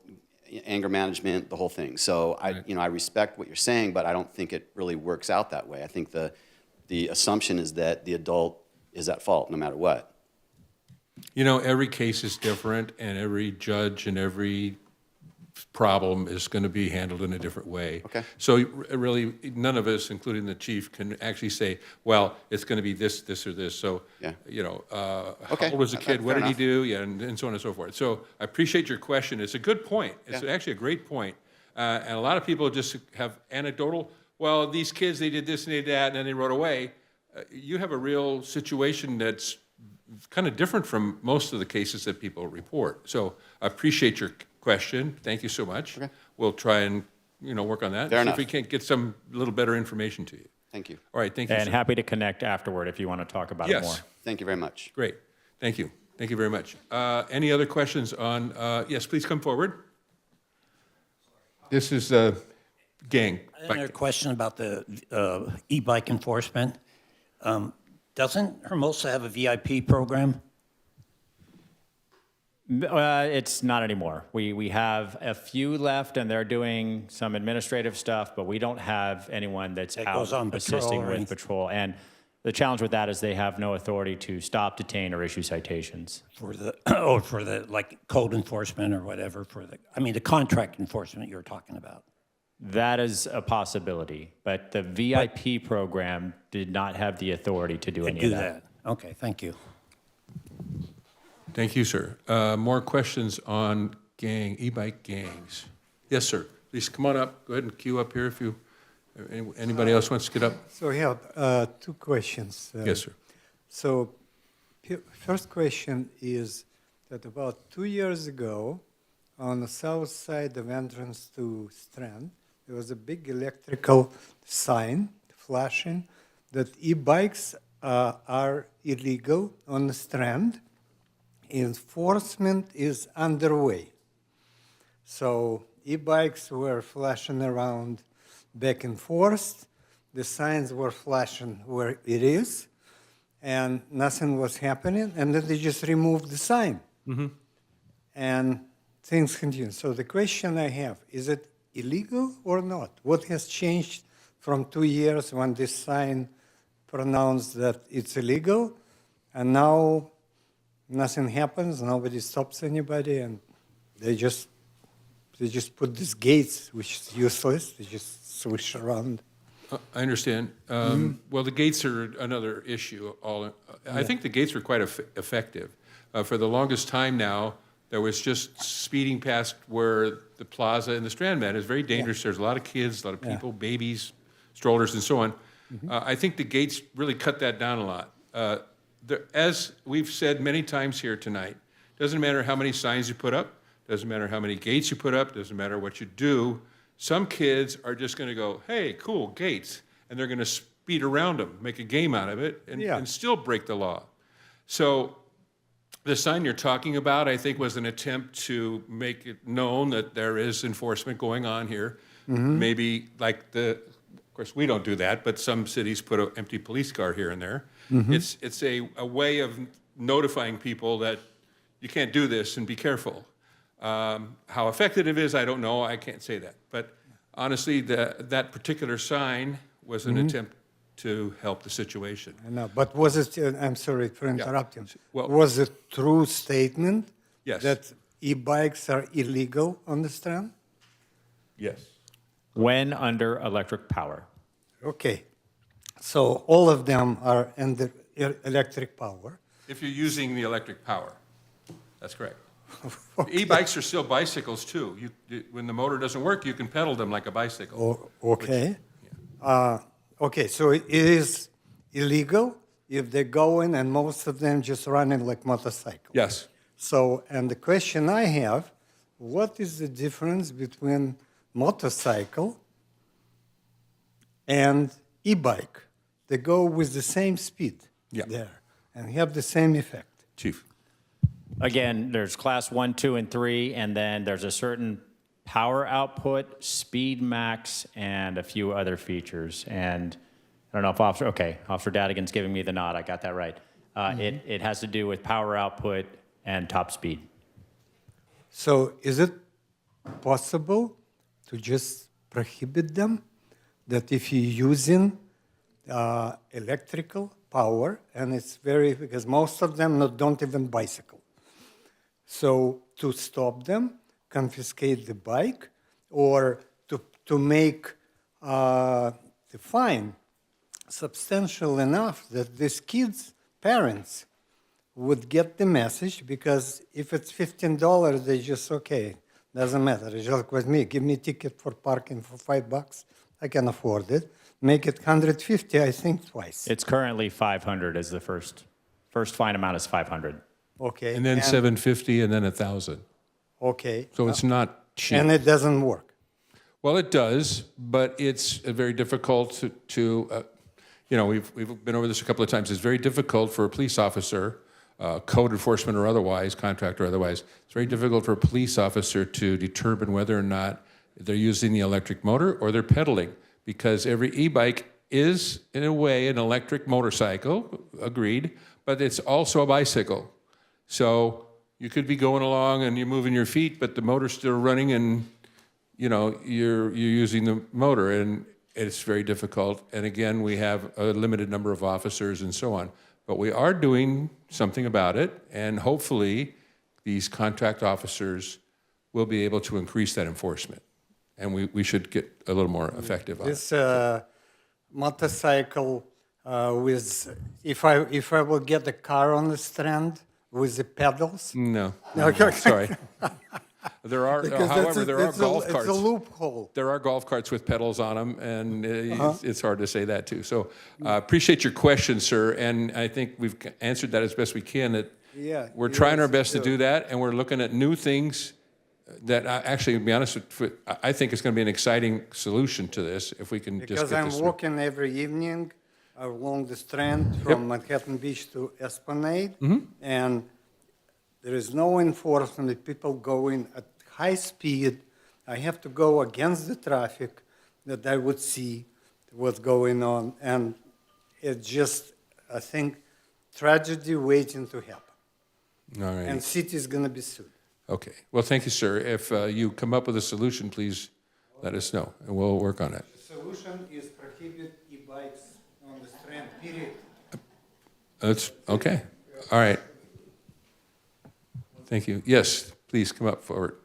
anger management, the whole thing. So I respect what you're saying, but I don't think it really works out that way. I think the assumption is that the adult is at fault no matter what. You know, every case is different, and every judge and every problem is going to be handled in a different way. Okay. So really, none of us, including the chief, can actually say, well, it's going to be this, this, or this. So, you know, how old was the kid? What did he do? Yeah, and so on and so forth. So I appreciate your question. It's a good point. It's actually a great point. And a lot of people just have anecdotal, well, these kids, they did this and they did that, and then they rode away. You have a real situation that's kind of different from most of the cases that people report. So I appreciate your question. Thank you so much. Okay. We'll try and, you know, work on that. Fair enough. See if we can't get some little better information to you. Thank you. All right, thank you. And sir. happy to connect afterward if you want to talk about it more. Thank you very much. Great. Thank you. Thank you very much. Any other questions on, yes, please come forward. This is gang. Another question about the e-bike enforcement. Doesn't Hermosa have a VIP program? It's not anymore. We have a few left, and they're doing some administrative stuff, but we don't have anyone that's out assisting with patrol. And the challenge with that is they have no authority to stop, detain, or issue citations. For the like code enforcement or whatever, the contract enforcement you were talking about. That is a possibility, but the VIP program did not have the authority to do any of that. Okay, thank you. Thank you, sir. More questions on e-bike gangs? Yes, sir. Please come on up. Go ahead and queue up here if you. Anybody else wants to get up? So we have 2 questions. Yes, sir. So first question is that about 2 years ago, on the south side of entrance to Strand, there was a big electrical sign flashing that e-bikes are illegal on the Strand. enforcement is underway. So e-bikes were flashing around back and forth. The signs were flashing where it is, and nothing was happening. And then they just removed the sign. And things continue. So the question I have, is it illegal or not? What has changed from 2 years when this sign pronounced that it's illegal, and now nothing happens, nobody stops anybody, and they just put these gates, which is useless. They just swish around. I understand. Well, the gates are another issue. I think the gates were quite effective. For the longest time now, there was just speeding past where the plaza and the Strand met is very dangerous. There's a lot of kids, a lot of people, babies, strollers, and so on. I think the gates really cut that down a lot. As we've said many times here tonight, doesn't matter how many signs you put up, doesn't matter how many gates you put up, doesn't matter what you do. Some kids are just going to go, hey, cool, gates, and they're going to speed around them, make a game out of it, and still break the law. So the sign you're talking about, I think, was an attempt to make it known that there is enforcement going on here. Maybe like of course, we don't do that, but some cities put an empty police car here and there. It's a way of notifying people that you can't do this and be careful. How effective it is, I don't know. I can't say that. But honestly, that particular sign was an attempt to help the situation. I know, but was it, I'm sorry for interrupting, Well, was it true statement Yes. that e-bikes are illegal on the Strand? Yes. When under electric power. Okay, so all of them are under electric power. If you're using the electric power, that's correct. E-bikes are still bicycles too. When the motor doesn't work, you can pedal them like a bicycle. Okay. Okay, so it is illegal if they go in and most of them just running like motorcycles. Yes. So, and the question I have, what is the difference between motorcycle and e-bike? They go with the same speed there and have the same effect. Chief. Again, there's class 1, 2, and 3, and then there's a certain power output, speed max, and a few other features. And I don't know if Officer Dadigan's giving me the nod. I got that right. It has to do with power output and top speed. So is it possible to just prohibit them? That if you're using electrical power, and it's because most of them don't even bicycle. So to stop them, confiscate the bike, or to make the fine substantial enough that these kids' parents would get the message, because if it's $15, they just, okay, doesn't matter. It's just like with me, give me a ticket for parking for $5, I can afford it. Make it $150, I think twice. It's currently 500 as the first fine amount is 500. Okay. And then $750 and then $1,000. Okay. So it's not cheap. And it doesn't work. Well, it does, but it's very difficult to we've been over this a couple of times. It's very difficult for a police officer, code enforcement or otherwise, contractor or otherwise, it's very difficult for a police officer to determine whether or not they're using the electric motor or they're pedaling, because every e-bike is, in a way, an electric motorcycle, agreed, but it's also a bicycle. So you could be going along and you're moving your feet, but the motor's still running and, you're using the motor, and it's very difficult. And again, we have a limited number of officers and so on. But we are doing something about it, and hopefully these contract officers will be able to increase that enforcement. And we should get a little more effective on it. This motorcycle with, if I will get a car on the Strand with the pedals? No, Okay. sorry. There are, Because however, there are golf carts. It's a loophole. There are golf carts with pedals on them, and it's hard to say that too. So appreciate your question, sir, and I think we've answered that as best we can. That we're trying our best to do that, and we're looking at new things that actually, to be honest with you, I think it's going to be an exciting solution to this if we can just get this. Because I'm walking every evening along the Strand from Manhattan Beach to Esplanade, and There is no enforcement, people going at high speed. I have to go against the traffic that I would see what's going on. And it's just, I think, tragedy waiting to happen. All right. And city is going to be sued. Okay. Well, thank you, sir. If you come up with a solution, please let us know, and we'll work on it. The solution is prohibit e-bikes on the Strand, period. That's okay. All right. Thank you. Yes, please come up forward.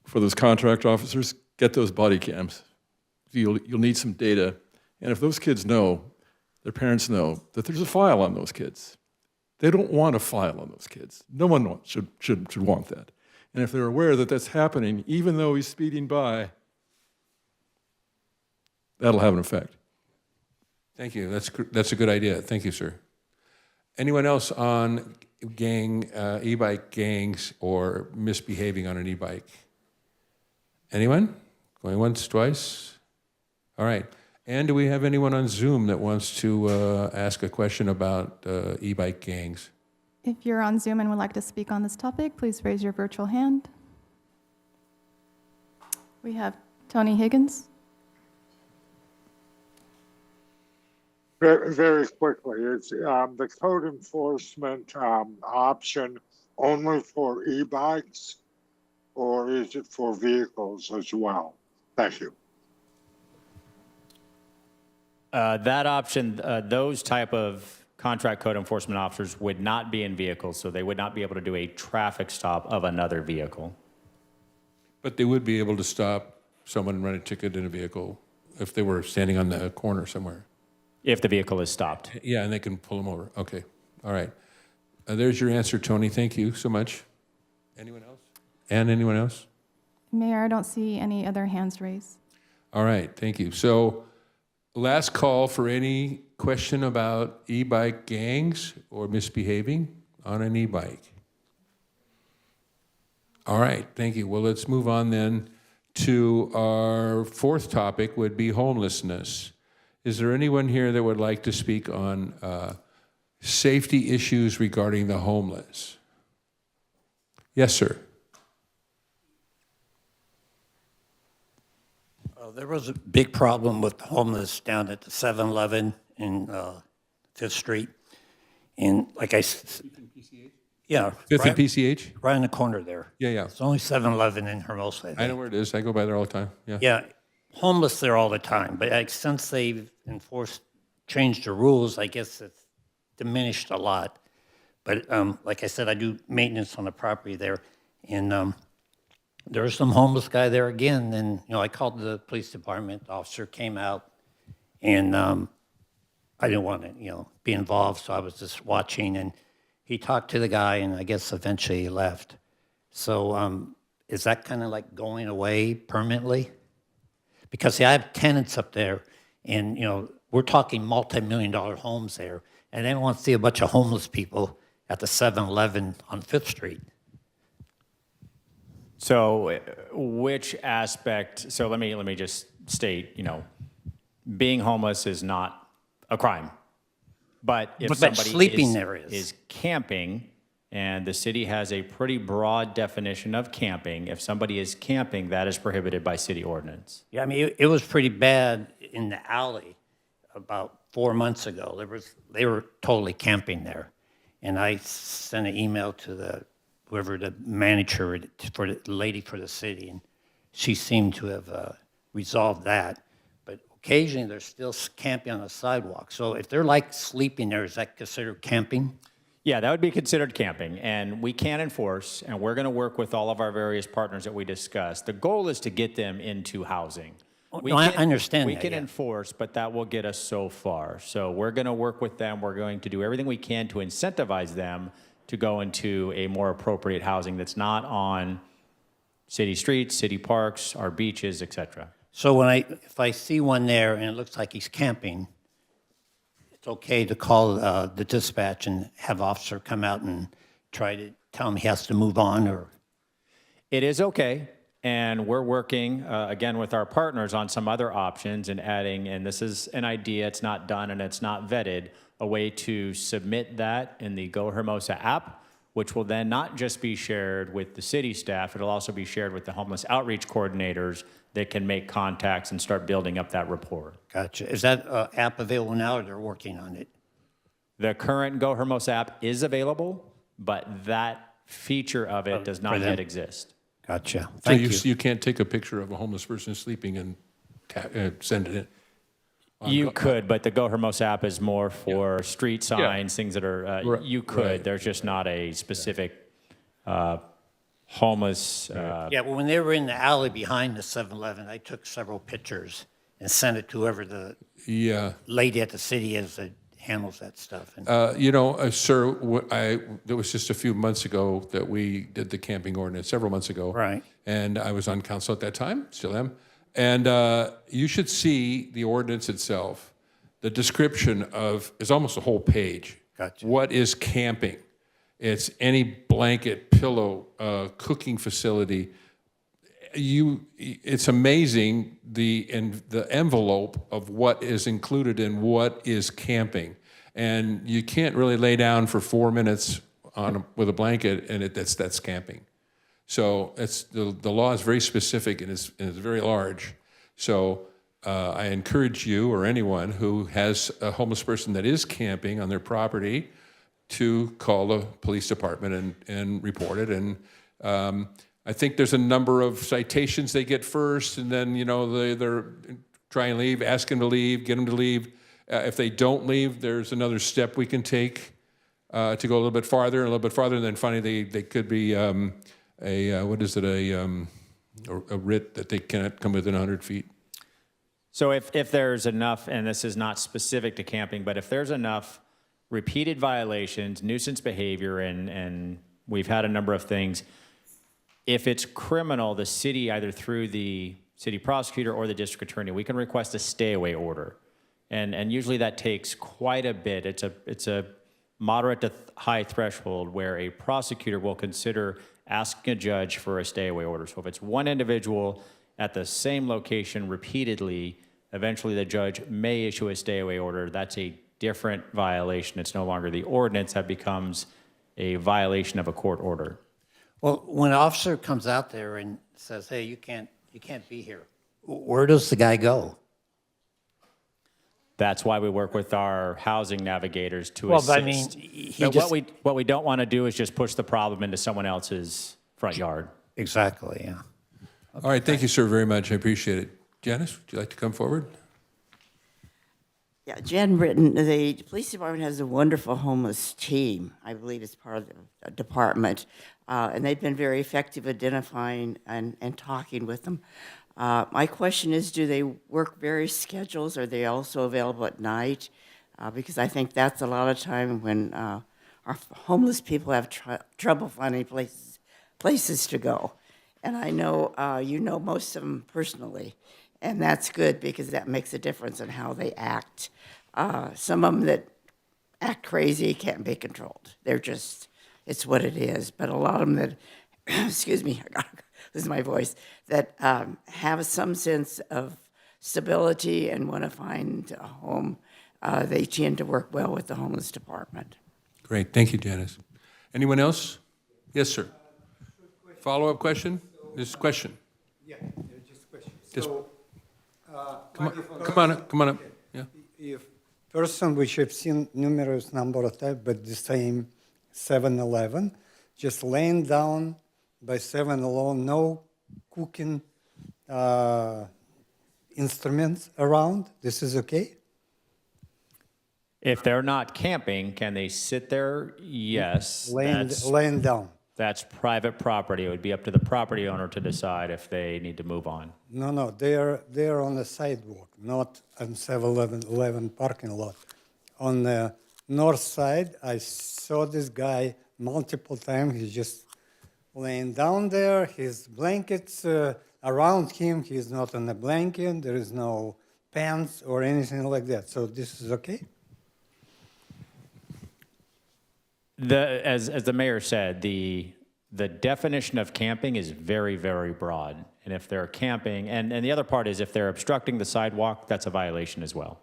For those contract officers, get those body cams. You'll need some data. And if those kids know, their parents know, that there's a file on those kids. They don't want a file on those kids. No one should want that. And if they're aware that that's happening, even though he's speeding by, that'll have an effect. Thank you. That's a good idea. Thank you, sir. Anyone else on e-bike gangs or misbehaving on an e-bike? Anyone? Going once, twice? All right. And do we have anyone on Zoom that wants to ask a question about e-bike gangs? If you're on Zoom and would like to speak on this topic, please raise your virtual hand. We have Tony Higgins. Very, very quickly, is the code enforcement option only for e-bikes, or is it for vehicles as well? Thank you. That option, those type of contract code enforcement officers would not be in vehicles, so they would not be able to do a traffic stop of another vehicle. But they would be able to stop someone and run a ticket in a vehicle if they were standing on the corner somewhere. If the vehicle is stopped. Yeah, and they can pull them over. Okay. All right. There's your answer, Tony. Thank you so much. Anyone else? And anyone else? Mayor, I don't see any other hands raised. All right. Thank you. So last call for any question about e-bike gangs or misbehaving on an e-bike. All right. Thank you. Well, let's move on then to our fourth topic would be homelessness. Is there anyone here that would like to speak on safety issues regarding the homeless? Yes, sir. There was a big problem with the homeless down at the 7-Eleven in 5th Street. And like I said, yeah. 5th and PCH? Right in the corner there. Yeah, yeah. It's only 7-Eleven in Hermosa. I know where it is. I go by there all the time. Yeah. Yeah, homeless there all the time. But since they've changed the rules, I guess it's diminished a lot. But like I said, I do maintenance on the property there. And there was some homeless guy there again, and I called the police department. The officer came out, and I didn't want to be involved, so I was just watching. And he talked to the guy, and I guess eventually he left. So is that kind of like going away permanently? Because see, I have tenants up there, and we're talking multi-million-dollar homes there, and they don't want to see a bunch of homeless people at the 7-Eleven on 5th Street. So which aspect, so let me just state, being homeless is not a crime. But if somebody sleeping there is camping, and the city has a pretty broad definition of camping, if somebody is camping, that is prohibited by city ordinance. Yeah, I mean, it was pretty bad in the alley about 4 months ago. They were totally camping there. And I sent an email to whoever the manager for the lady for the city, and she seemed to have resolved that. But occasionally they're still camping on the sidewalk. So if they're like sleeping there, is that considered camping? Yeah, that would be considered camping, and we can enforce, and we're going to work with all of our various partners that we discussed. The goal is to get them into housing. I understand we that, can yeah. enforce, but that will get us so far. So we're going to work with them. We're going to do everything we can to incentivize them to go into a more appropriate housing that's not on city streets, city parks, our beaches, etc. So if I see one there and it looks like he's camping, it's okay to call the dispatch and have officer come out and try to tell him he has to move on, or? It is okay, and we're working, again, with our partners on some other options and adding, and this is an idea, it's not done and it's not vetted, a way to submit that in the Go Hermosa app, which will then not just be shared with the city staff, it'll also be shared with the homeless outreach coordinators that can make contacts and start building up that rapport. Gotcha. Is that app available now, or they're working on it? The current Go Hermosa app is available, but that feature of it does not yet exist. Gotcha. So Thank you. you can't take a picture of a homeless person sleeping and send it in? You could, but the Go Hermosa app is more for street signs, things that are, Right. you could. Right. There's just not a specific homeless. Yeah, well, when they were in the alley behind the 7-Eleven, I took several pictures and sent it to whoever the lady at the city is that handles that stuff. And Sir, it was just a few months ago that we did the camping ordinance, several months ago. Right. And I was on council at that time, still am. And you should see the ordinance itself. The description is almost a whole page. Gotcha. What is camping? It's any blanket, pillow, cooking facility. It's amazing the envelope of what is included in what is camping. And you can't really lay down for 4 minutes with a blanket and that's camping. So the law is very specific and it's very large. So I encourage you or anyone who has a homeless person that is camping on their property to call the police department and report it. And I think there's a number of citations they get first, and then they're try and leave, ask them to leave, get them to leave. If they don't leave, there's another step we can take to go a little bit farther and a little bit farther, and then finally they could be a writ that they cannot come within 100 feet. So if there's enough, and this is not specific to camping, but if there's enough repeated violations, nuisance behavior, and we've had a number of things, if it's criminal, the city, either through the city prosecutor or the district attorney, we can request a stay-away order. And usually that takes quite a bit. It's a moderate to high threshold where a prosecutor will consider asking a judge for a stay-away order. So if it's one individual at the same location repeatedly, eventually the judge may issue a stay-away order. That's a different violation. It's no longer the ordinance. That becomes a violation of a court order. well, when an officer comes out there and says, "Hey, you can't be here," where does the guy go? That's why we work with our housing navigators to Well, assist. but I mean, What we don't want to do is just push the problem into someone else's front yard. Exactly, yeah. All right, thank you, sir, very much. I appreciate it. Janice, would you like to come forward? Yeah, Jen Britton, the police department has a wonderful homeless team. I believe it's part of the department. And they've been very effective identifying and talking with them. My question is, do they work various schedules? Are they also available at night? Because I think that's a lot of time when our homeless people have trouble finding places to go. And I know you know most of them personally. And that's good because that makes a difference in how they act. Some of them that act crazy can't be controlled. They're just, it's what it is. But a lot of them that, excuse me, this is my voice, that have some sense of stability and want to find a home, they tend to work well with the homeless department. Great, thank you, Janice. Anyone else? Yes, sir. Follow-up question? This question. Yeah, just a question. Just- So, Come on up. Yeah. if person which have seen numerous number of times, but the same 7-Eleven, just laying down by 7-Eleven, no cooking instruments around, this is okay? If they're not camping, can they sit there? Yes. Laying down. That's private property. It would be up to the property owner to decide if they need to move on. No, they're on the sidewalk, not on 7-Eleven parking lot. On the north side, I saw this guy multiple times. He's just laying down there. His blankets around him. He's not on a blanket. There is no pants or anything like that. So this is okay? As the mayor said, the definition of camping is very, very broad. And if they're camping, and the other part is if they're obstructing the sidewalk, that's a violation as well.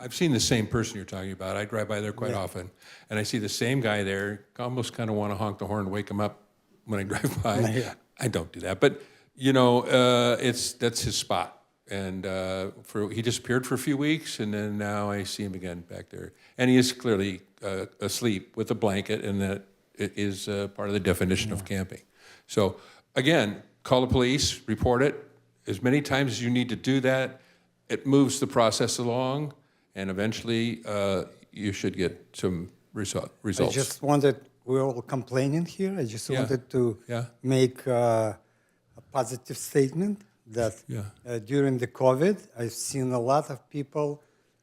I've seen the same person you're talking about. I drive by there quite often, and I see the same guy there. Almost kind of want to honk the horn and wake him up when I drive by. Yeah. I don't do that, but that's his spot. And he disappeared for a few weeks, and then now I see him again back there, and he is clearly asleep with a blanket, and that it is part of the definition of camping. So again, call the police, report it as many times as you need to do that. It moves the process along. And eventually, you should get some results. I just wanted, we're all complaining here. I just wanted to make a positive statement that during the COVID, I've seen a lot of people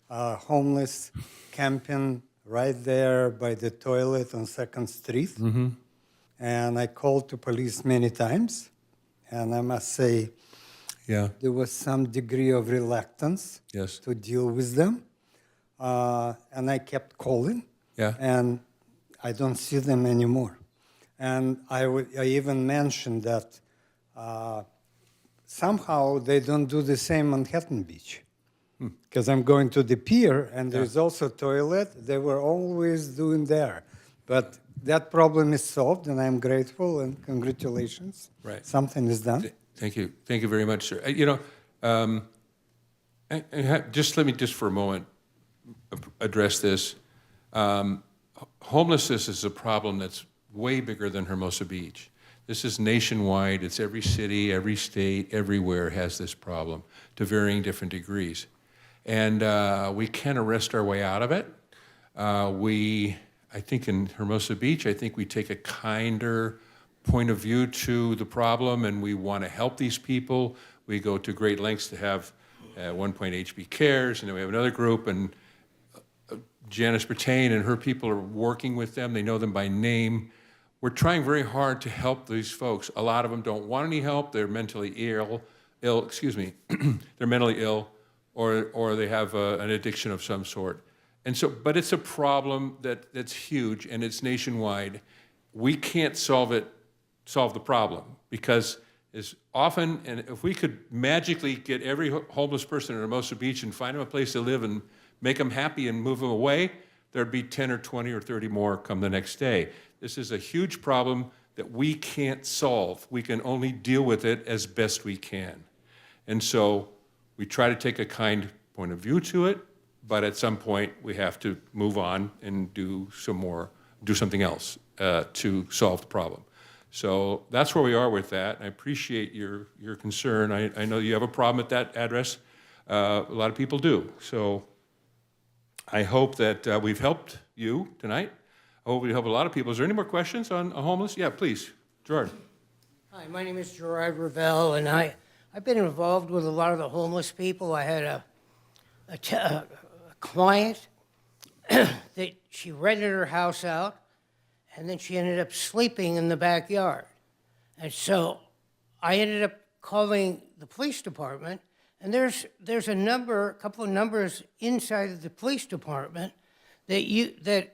homeless camping right there by the toilet on 2nd Street. Mm-hmm. And I called to police many times. And I must say, there was some degree of reluctance to deal with them. And I kept calling, and I don't see them anymore. And I even mentioned that somehow they don't do the same on Manhattan Beach. Because I'm going to the pier, and there's also a toilet. They were always doing there. But that problem is solved, and I'm grateful, and congratulations. Right. Something is done. Thank you. Thank you very much, sir. Just let me just for a moment address this. Homelessness is a problem that's way bigger than Hermosa Beach. This is nationwide. It's every city, every state, everywhere has this problem to varying different degrees. And we can't arrest our way out of it. I think in Hermosa Beach, I think we take a kinder point of view to the problem, and we want to help these people. We go to great lengths to have, at one point, HB Cares, and then we have another group, and Janice Bertain and her people are working with them. They know them by name. We're trying very hard to help these folks. A lot of them don't want any help. They're mentally ill, they're mentally ill, or they have an addiction of some sort. And so, but it's a problem that's huge, and it's nationwide. We can't solve the problem, because as often, and if we could magically get every homeless person in Hermosa Beach and find them a place to live and make them happy and move them away, there'd be 10 or 20 or 30 more come the next day. This is a huge problem that we can't solve. We can only deal with it as best we can. And so we try to take a kind point of view to it, but at some point we have to move on and do something else to solve the problem. So that's where we are with that. I appreciate your concern. I know you have a problem at that address. A lot of people do. So I hope that we've helped you tonight. I hope we help a lot of people. Is there any more questions on homeless? Yeah, please. Gerard. Hi, my name is Gerard Ravel, and I've been involved with a lot of the homeless people. I had a client that she rented her house out, and then she ended up sleeping in the backyard. And so I ended up calling the police department, and there's a couple of numbers inside of the police department that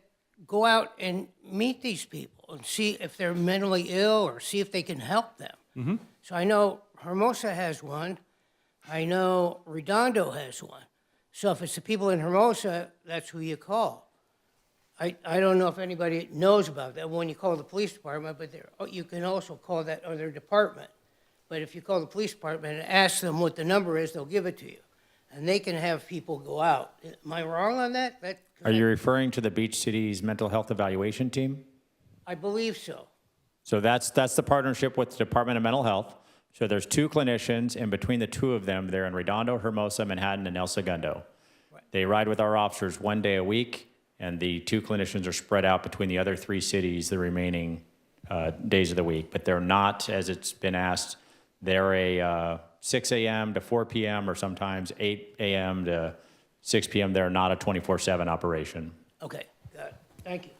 go out and meet these people and see if they're mentally ill or see if they can help them. Mm-hmm. So I know Hermosa has one. I know Redondo has one. So if it's the people in Hermosa, that's who you call. I don't know if anybody knows about that when you call the police department, but you can also call that other department. But if you call the police department and ask them what the number is, they'll give it to you. And they can have people go out. Am I wrong on that? Are you referring to the Beach City's mental health evaluation team? I believe so. So that's the partnership with the Department of Mental Health. So there's two clinicians, and between the two of them, they're in Redondo, Hermosa, Manhattan, and El Segundo. Right. They ride with our officers 1 day a week, and the two clinicians are spread out between the other 3 cities the remaining days of the week. But they're not, as it's been asked, they're a 6 a.m. to 4 p.m. or sometimes 8 a.m. to 6 p.m. They're not a 24/7 operation. Okay, got it. Thank you.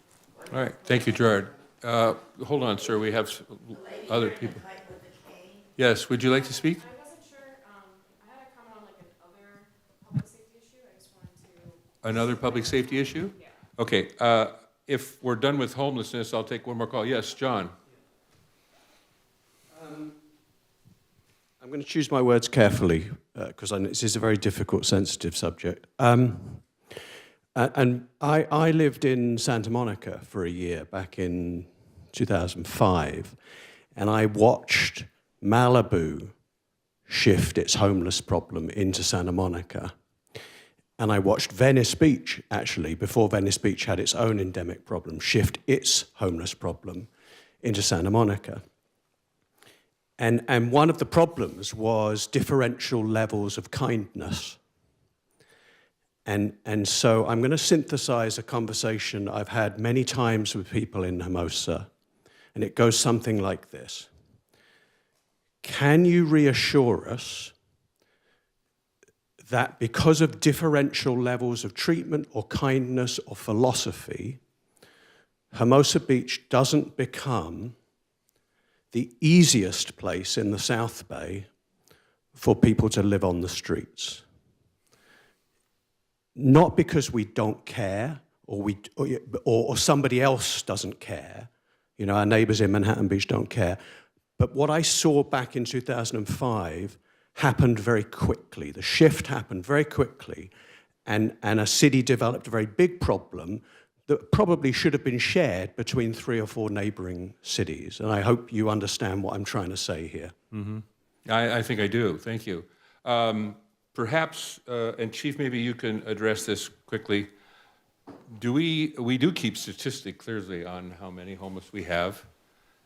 All right, thank you, Gerard. Hold on, sir, we have other people. Yes, would you like to speak? I wasn't sure, I had a comment on like another public safety issue, I just wanted to. Another public safety issue? Yeah. Okay, if we're done with homelessness, I'll take one more call. Yes, John. I'm going to choose my words carefully because this is a very difficult, sensitive subject. And I lived in Santa Monica for a year back in 2005, and I watched Malibu shift its homeless problem into Santa Monica. And I watched Venice Beach, actually, before Venice Beach had its own endemic problem, shift its homeless problem into Santa Monica. And one of the problems was differential levels of kindness. And so I'm going to synthesize a conversation I've had many times with people in Hermosa, and it goes something like this. Can you reassure us that because of differential levels of treatment or kindness or philosophy, Hermosa Beach doesn't become the easiest place in the South Bay for people to live on the streets? Not because we don't care or somebody else doesn't care. You know, our neighbors in Manhattan Beach don't care. But what I saw back in 2005 happened very quickly. The shift happened very quickly, and a city developed a very big problem that probably should have been shared between 3 or 4 neighboring cities. And I hope you understand what I'm trying to say here. Mm-hmm. I think I do. Thank you. Perhaps, and Chief, maybe you can address this quickly. We do keep statistics clearly on how many homeless we have,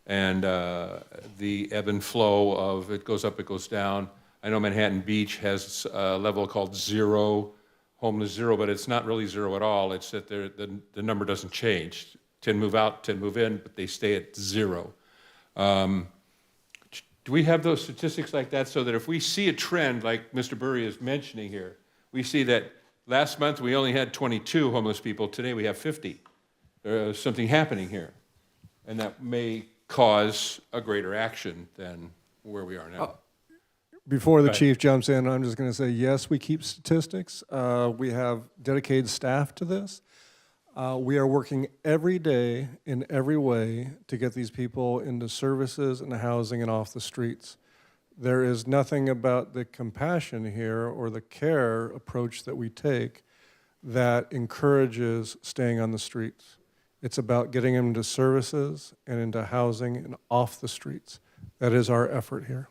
and the ebb and flow of it goes up, it goes down. I know Manhattan Beach has a level called zero, homeless zero, but it's not really zero at all. It's that the number doesn't change. 10 move out, 10 move in, but they stay at 0. Do we have those statistics like that so that if we see a trend like Mr. Burry is mentioning here, we see that last month we only had 22 homeless people, today we have 50. There's something happening here, and that may cause a greater action than where we are now. Before the chief jumps in, I'm just going to say, yes, we keep statistics. We have dedicated staff to this. We are working every day in every way to get these people into services and housing and off the streets. There is nothing about the compassion here or the care approach that we take that encourages staying on the streets. It's about getting them into services and into housing and off the streets. That is our effort here.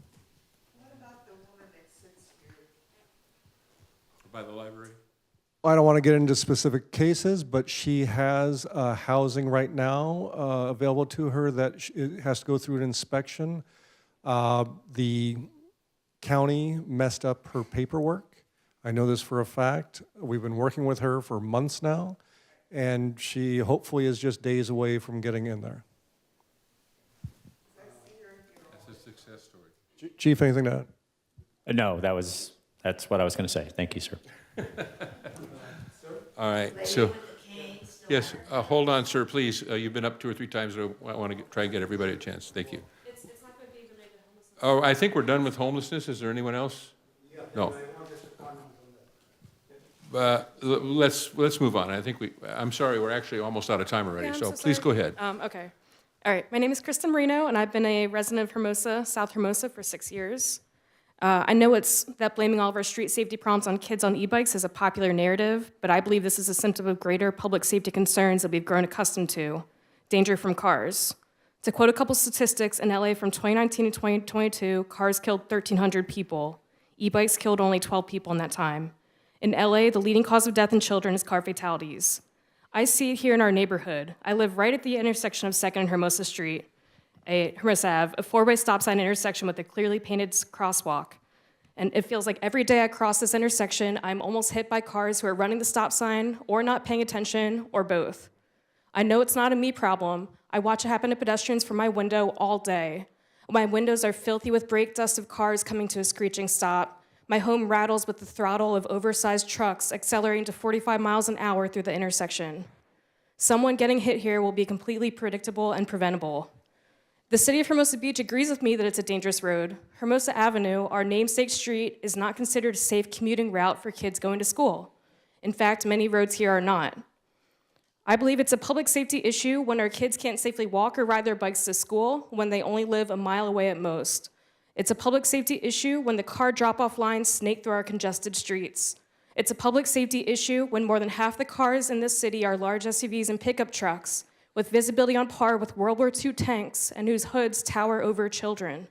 By the library? I don't want to get into specific cases, but she has housing right now available to her that it has to go through an inspection. The county messed up her paperwork. I know this for a fact. We've been working with her for months now, and she hopefully is just days away from getting in there. That's a success story. Chief, anything to add? No, that's what I was going to say. Thank you, sir. All right, so, yes, hold on, sir, please. You've been up 2 or 3 times, so I want to try and get everybody a chance. Thank you. It's not going to be related to homelessness. Oh, I think we're done with homelessness. Is there anyone else? No. Let's move on. I think I'm sorry, we're actually almost out of time already, Yeah, I'm so so please go sorry. ahead. Okay. All right. My name is Kristen Marino, and I've been a resident of Hermosa, South Hermosa, for 6 years. I know that blaming all of our street safety problems on kids on e-bikes is a popular narrative, but I believe this is a symptom of greater public safety concerns that we've grown accustomed to. Danger from cars. To quote a couple statistics, in LA from 2019 to 2022, cars killed 1,300 people. E-bikes killed only 12 people in that time. In LA, the leading cause of death in children is car fatalities. I see it here in our neighborhood. I live right at the intersection of 2nd and Hermosa Street. Hermosa Ave, a 4-way stop sign intersection with a clearly painted crosswalk. And it feels like every day I cross this intersection, I'm almost hit by cars who are running the stop sign or not paying attention or both. I know it's not a me problem. I watch it happen to pedestrians from my window all day. My windows are filthy with brake dust of cars coming to a screeching stop. My home rattles with the throttle of oversized trucks accelerating to 45 miles an hour through the intersection. Someone getting hit here will be completely predictable and preventable. The city of Hermosa Beach agrees with me that it's a dangerous road. Hermosa Avenue, our namesake street, is not considered a safe commuting route for kids going to school. In fact, many roads here are not. I believe it's a public safety issue when our kids can't safely walk or ride their bikes to school when they only live a mile away at most. It's a public safety issue when the car drop-off lines snake through our congested streets. It's a public safety issue when more than half the cars in this city are large SUVs and pickup trucks with visibility on par with World War II tanks and whose hoods tower over children.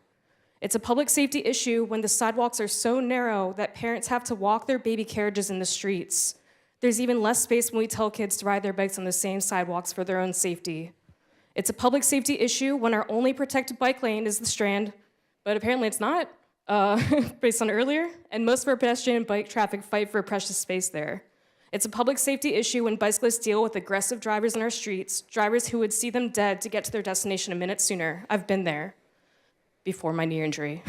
It's a public safety issue when the sidewalks are so narrow that parents have to walk their baby carriages in the streets. There's even less space when we tell kids to ride their bikes on the same sidewalks for their own safety. It's a public safety issue when our only protected bike lane is the Strand, but apparently it's not, based on earlier, and most of our pedestrian and bike traffic fight for precious space there. It's a public safety issue when bicyclists deal with aggressive drivers in our streets, drivers who would see them dead to get to their destination a minute sooner. I've been there before my knee injury.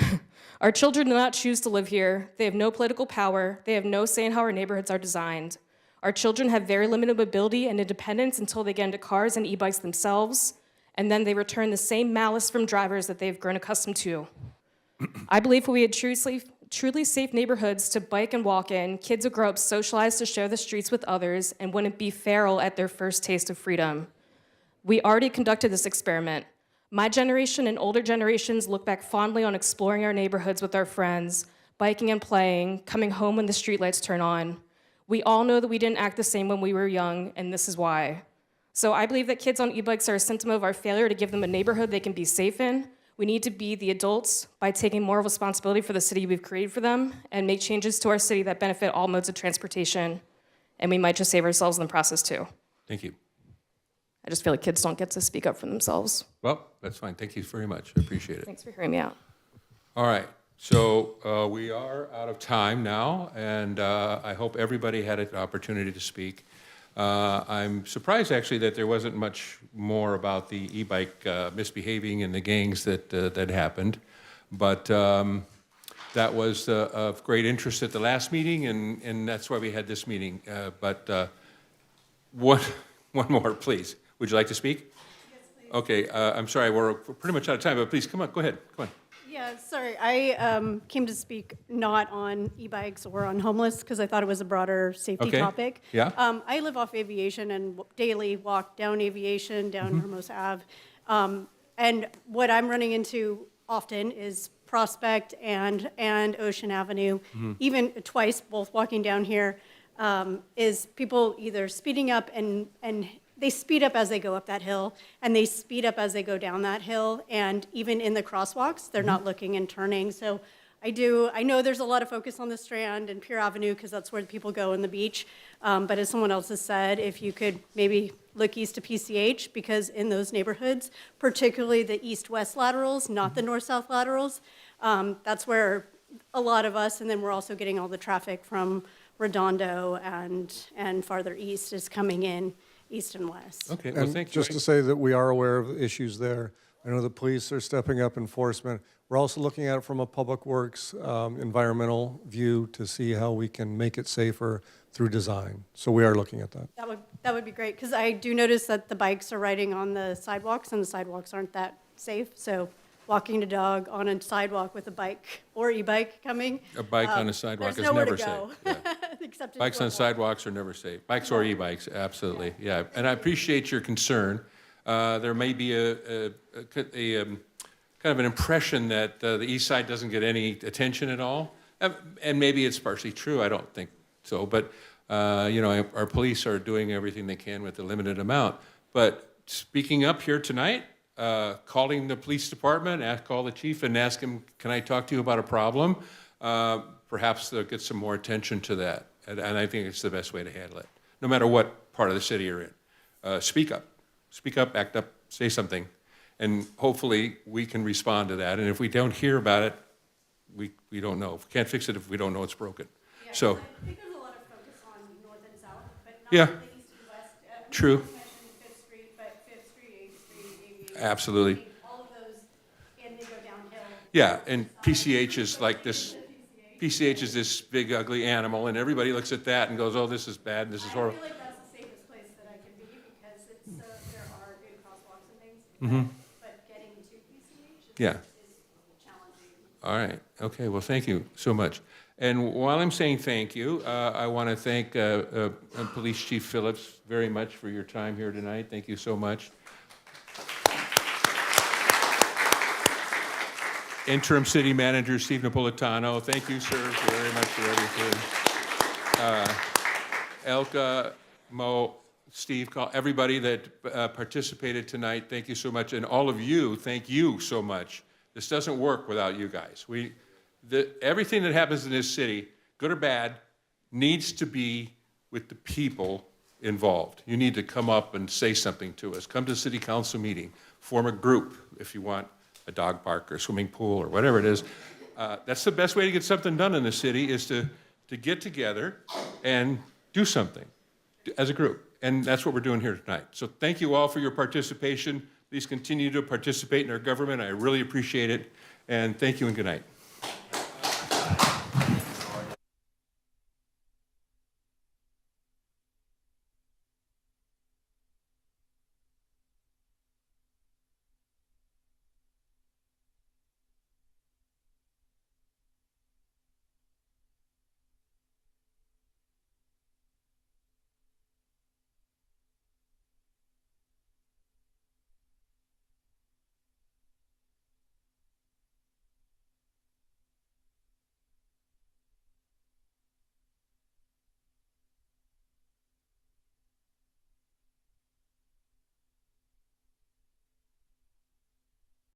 Our children do not choose to live here. They have no political power. They have no say in how our neighborhoods are designed. Our children have very limited mobility and independence until they get into cars and e-bikes themselves, and then they return the same malice from drivers that they've grown accustomed to. I believe if we had truly safe neighborhoods to bike and walk in, kids would grow up socialized to share the streets with others and wouldn't be feral at their first taste of freedom. We already conducted this experiment. My generation and older generations look back fondly on exploring our neighborhoods with our friends, biking and playing, coming home when the streetlights turn on. We all know that we didn't act the same when we were young, and this is why. So I believe that kids on e-bikes are a symptom of our failure to give them a neighborhood they can be safe in. We need to be the adults by taking more responsibility for the city we've created for them and make changes to our city that benefit all modes of transportation. And we might just save ourselves in the process too. Thank you. I just feel like kids don't get to speak up for themselves. Well, that's fine. Thank you very much. I appreciate it. Thanks for hearing me out. All right. So we are out of time now, and I hope everybody had an opportunity to speak. I'm surprised, actually, that there wasn't much more about the e-bike misbehaving and the gangs that happened. But that was of great interest at the last meeting, and that's why we had this meeting. One more, please. Would you like to speak? Yes, please. Okay. I'm sorry. We're pretty much out of time, but please, come on. Go ahead. Come on. Yeah, sorry. I came to speak not on e-bikes or on homeless because I thought it was a broader safety Okay. topic. Yeah. I live off Aviation and daily walk down Aviation, down Hermosa Ave. And what I'm running into often is Prospect and Ocean Avenue, even twice, both walking down here, is people either speeding up and they speed up as they go up that hill, and they speed up as they go down that hill, and even in the crosswalks, they're not looking and turning. So I know there's a lot of focus on the Strand and Pier Avenue, because that's where people go in the beach. But as someone else has said, if you could maybe look east to PCH, because in those neighborhoods, particularly the east-west laterals, not the north-south laterals, that's where a lot of us, and then we're also getting all the traffic from Redondo and farther east is coming in. East and west. Okay, well, And thank you. just to say that we are aware of the issues there. I know the police are stepping up enforcement. We're also looking at it from a public works, environmental view to see how we can make it safer through design. So we are looking at that. That would be great, because I do notice that the bikes are riding on the sidewalks, and the sidewalks aren't that safe. So walking a dog on a sidewalk with a bike or e-bike coming. A bike on a sidewalk there's is nowhere never to safe. go. Yeah. Except in Bikes on Fort Worth. sidewalks are never safe. Bikes or e-bikes, absolutely, yeah. And I appreciate your concern. There may be a kind of an impression that the east side doesn't get any attention at all. And maybe it's partially true, I don't think so. But, our police are doing everything they can with the limited amount. But speaking up here tonight, calling the police department, call the chief and ask him, can I talk to you about a problem? Perhaps they'll get some more attention to that. And I think it's the best way to handle it, no matter what part of the city you're in. Speak up, act up, say something, and hopefully we can respond to that. And if we don't hear about it, we don't know. We can't fix it if we don't know it's broken. Yeah, So, I think there's a lot of focus on north and south, but not yeah, the east and west. true. You mentioned Fifth Street, but Fifth Street, 8th Street, Aviation. Absolutely. All of those, and they go downhill. Yeah, and PCH is like this. PCH is this big ugly animal, and everybody looks at that and goes, "Oh, this is bad. This is horrible." I feel like that's the safest place that I can be, because it's there are good crosswalks and things. Mm-hmm. But getting to PCH Yeah. is challenging. All right. Okay. Well, thank you so much. And while I'm saying thank you, I want to thank Police Chief Phillips very much for your time here tonight. Thank you so much. Interim City Manager Steve Napolitano, thank you, sir, very much for everything. Elka, Mo, Steve, everybody that participated tonight, thank you so much. And all of you, thank you so much. This doesn't work without you guys. Everything that happens in this city, good or bad, needs to be with the people involved. You need to come up and say something to us. Come to the city council meeting, form a group if you want a dog park or swimming pool or whatever it is. That's the best way to get something done in the city, is to get together and do something as a group. And that's what we're doing here tonight. So thank you all for your participation. Please continue to participate in our government. I really appreciate it. And thank you and good night.